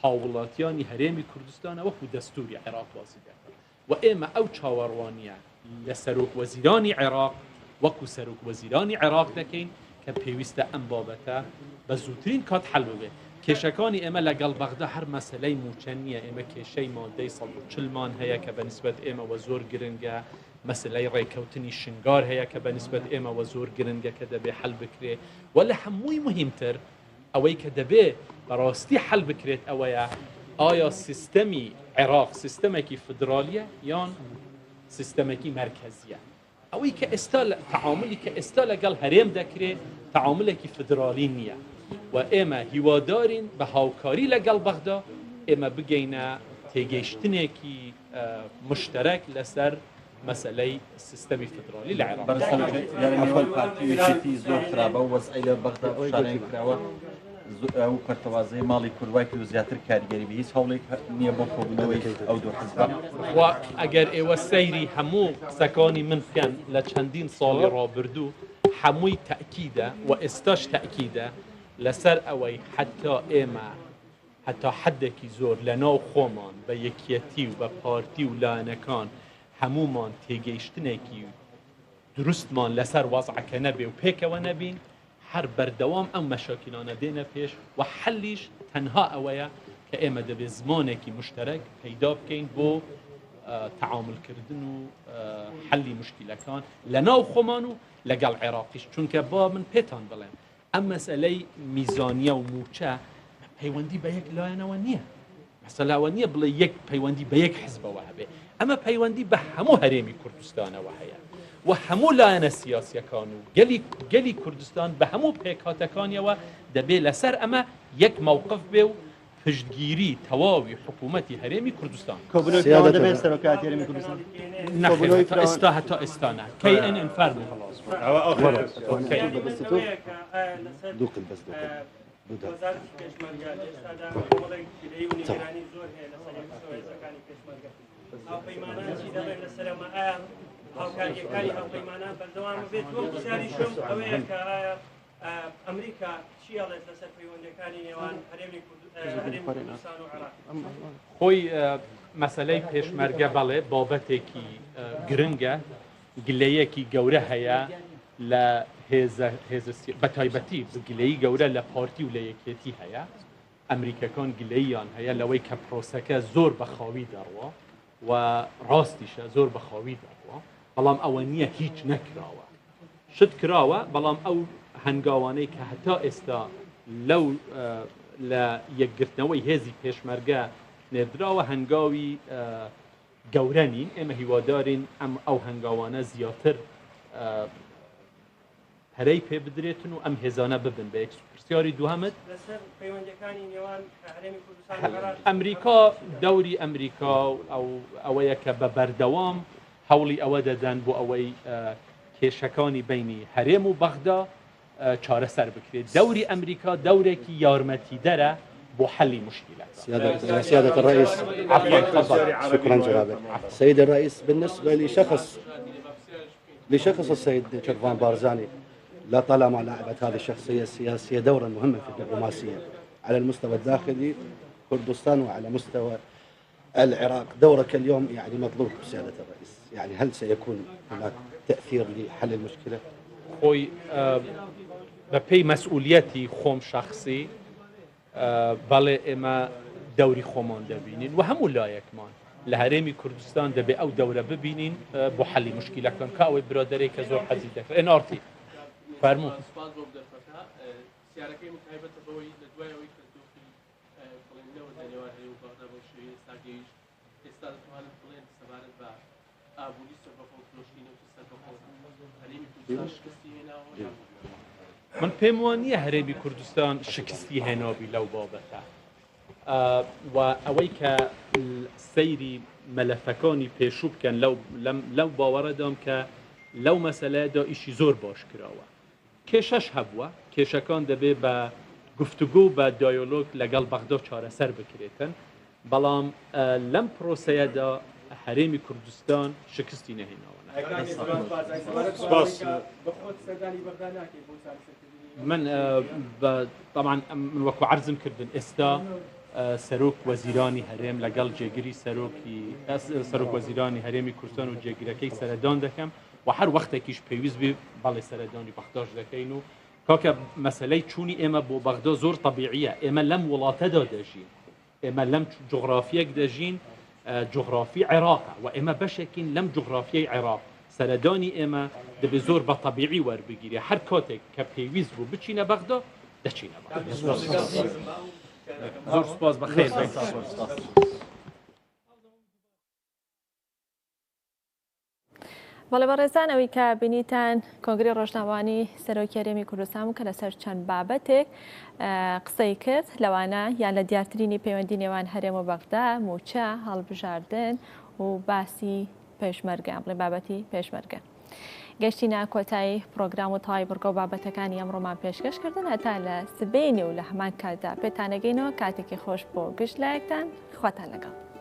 هاوڵاتیانی هەرێمی کوردستانە وەکو دەستوری عێراق واسی دەکات و ئێمە ئەو چاوەڕوانیە لە سەرۆک وەزیرانی عێراق وەکو سەرۆک وەزیرانی عێراق دەکەین کە پێویستە ئەم بابەتە بە زووترین کات حەل ببێت کێشەکانی ئێمە لەگەڵ بەغدا هەر مەسەلەی موچە نییە ئێمە کێشەی مادەی 140مان هەیە کە بەنسبەت ئێمەوە زۆر گرنگە مەسلەی ڕێکەوتنی شنگار هەیە کە بەنسبەت ئێمەوە زۆر گرنگە کە دەبێ حەل بکرێ و لە هەمووی مهمتر ئەوەی کە دەبێ بەڕاستی حەل بکرێت ئەوەیە ئایا سیستەمی عێراق سیستەمێکی فدرالیە یان سیستەمێکی مرکزیە ئەوەی کە ئێستا تعاملی کە ئێستا لەگەڵ هەرێم دەکرێت تعاملێکی فدرالی نییە و ئێمە هیوادارین بە هاوکاری لەگەڵ بەغدا ئێمە بگەینە تێگەیشتنێکی مشتەرەک لەسەر مەسلەی سیستەمی فدرالی لە عێراق پارتیویەتی زۆر خراپە و وەزعی لە بەغدا شانەی کراوە ئەو کەرتەوازەی ماڵی کوردوای کرد و زیاتر کاریگەری بە هیچ هەوڵێک نییە بۆ کۆبوونەوەی ئەو دوو حزبە و ئەگەر ئێوە سەیری هەموو قسەکانی من بکەن لە چەندین ساڵی ڕابردوو هەمووی تەکیدە و ئێستاش تەکیدە لەسەر ئەوەی حتا ئێمە حتا حدێکی زۆر لە ناو خۆمان بە یەکیەتی و بە پارتی و لایەنەکان هەمومان تێگەیشتنێکی دروستمان لەسەر وەزعەکە نەبێ و پێکەوە نەبین هەر بەردەوام ئەم مەشاکلانە دێنە پێش و حەلیش تەنها ئەوەیە کە ئێمە دەبێت زمانێکی مشتەرەک پەیدا بکەین بۆ تعاملکردن و حەلی مشکلەکان لە ناو خۆمان و لەگەڵ عێراقیش چونکە با من پێتان بڵێم ئەم مەسئلەی میزانیە و موچە پەیوەندی بە یەک لایەنەوە نییە مەسەلاوە نییە بڵێ یەک پەیوەندی بە یەک حزبەوە هەبێ ئەمە پەیوەندی بە هەموو هەرێمی کوردستانەوە هەیە و هەموو لایەنە سیاسیەکان و گەلی کوردستان بە هەموو پێکهاتەکانیەوە دەبێت لەسەر ئەمە یەک مووقف بێ و پشتگیری تەواوی حکوومەتی هەرێمی کوردستان ئێستا هەتا ئێستانە کەی ئەن ئەنفەرمو وەزارەتی پێشمەرگە ئێستادا کۆمەڵێک گرەی و نیگەرانی زۆر هەیە لەسەر مەسەڵەکانی پێشمەرگە هاوپەیمانانی دەڵێن لەسەرەوە ئایا هاوکاریەکانی هاوپەیمانان بەردەوام بێت وەک پرسیاری شەم ئەوەیە کە ئایا ئەمریکا چی ئەڵێت لەسەر پەیوەندیەکانی نێوان هەرێمی کوردستان و عێراق خۆی مەسەلەی پێشمەرگە بەڵێ بابەتێکی گرنگە گلەیەکی گەورە هەیە لە بە تایبەتی گلەیی گەورە لە پارتی و لە یەکێتی هەیە ئەمریکەکان گلەییان هەیە لەوەی کە پرۆسەکە زۆر بەخاوی دەڕوە و ڕاستیشە زۆر بەخاوی دەڕوە بەڵام ئەوە نییە هیچ نەکراوە شت کراوە بەڵام ئەو هەنگاوانەی کە هەتا ئێستا لەو لە یەکگرتنەوەی هێزی پێشمەرگە نێردراوە هەنگاوی گەورەنین ئێمە هیوادارین ئەو هەنگاوانە زیاتر هەرەی پێ بدرێتن و ئەم هێزانە ببن بە پرسیاری دوهەمت ئەمریکا دەوری ئەمریکا ئەوەیە کە بە بەردەوام هەوڵی ئەوە دەدەن بۆ ئەوەی کێشەکانی بینی هەرێم و بەغدا چارەسەر بکرێت دەوری ئەمریکا دەورێکی یارمەتی دەرە بو حل مشكلات. سيادة الرئيس شكرا جنابك. سيد الرئيس بالنسبة لشخص السيد شرفان بارزاني لطالما لعبت هذه الشخصية السياسية دورا مهما في الدبلوماسية على المستوى الداخلي كردستان وعلى مستوى العراق. دورك اليوم يعني مطلوب سيادة الرئيس، يعني هل سيكون هناك تأثير لحل المشكلة؟ خوي بپی مسئولیتی خوم شخصی بەڵێ ئێمە دەوری خۆمان دەبینین و هەموو لایەکمان لە هەرێمی کوردستان دەبێ ئەو دەورە ببینین بۆ حەلی مشکلەکان کە ئەوەی برادەرێک کە زۆر حەزی دەکرێت ئێنارتی فەرموو من پێم وانە هەرێمی کوردستان شکستی هێنابی لەو بابەتە و ئەوەی کە سەیری مەلەفەکانی پێشوو بکەن لەو باوەڕەدام کە لەو مەسەلەیەدا ئیشی زۆر باش کراوە کێشەش هەبووە کێشەکان دەبێ بە گفتوگۆ بە دایۆلۆگ لەگەڵ بەغدا چارەسەر بکرێتن بەڵام لەم پرۆسەیەدا هەرێمی کوردستان شکستی نەهێناوە من طبعا من وەکو عرضم کردن ئێستا سەرۆک وەزیرانی هەرێم لەگەڵ جێگیری سەرۆک وەزیرانی هەرێمی کوردستان و جێگیرەکەی سەردان دەکەم و هەر وەختێکیش پێویست بێ بەڵێ سەردانی بەختاش دەکەین و کاکە مەسەلەی چوونی ئێمە بۆ بەغدا زۆر طبیعیە ئێمە لەم وڵاتەدا دەژین ئێمە لەم جغرافیەک دەژین جغرافی عێراقە و ئێمە بەشێکین لەم جغرافیای عێراق سەردانی ئێمە دەبێ زۆر بە طبیعی وەربگیرێ هەر کاتێک کە پێویست بوو بچینە بەغدا دەچینە زۆر سپاس بەخێر بەڵێ بەڕێزانەوەی کە بینیتان کۆنگری ڕۆژناوانی سەرۆکی هەرێمی کوردستان و کە لەسەر چەند بابەتێک قسەی کرد لەوانە یان لە دیارترینی پەیوەندی نێوان هەرێم و بەغدا موچە هەڵبژاردن و باسی پێشمەرگە بڵێ بابەتی پێشمەرگە گەشتینە کۆتایی پرۆگرام و تەواوی بڕگە و بابەتەکانی ئەمڕۆمان پێشکەشکردن هەتا لە سبەینی و لە هەمان کاتدا پێتانەگەینەوە کاتێکی خۆش بۆ گشت لایەکتان خواتان لەگەڵ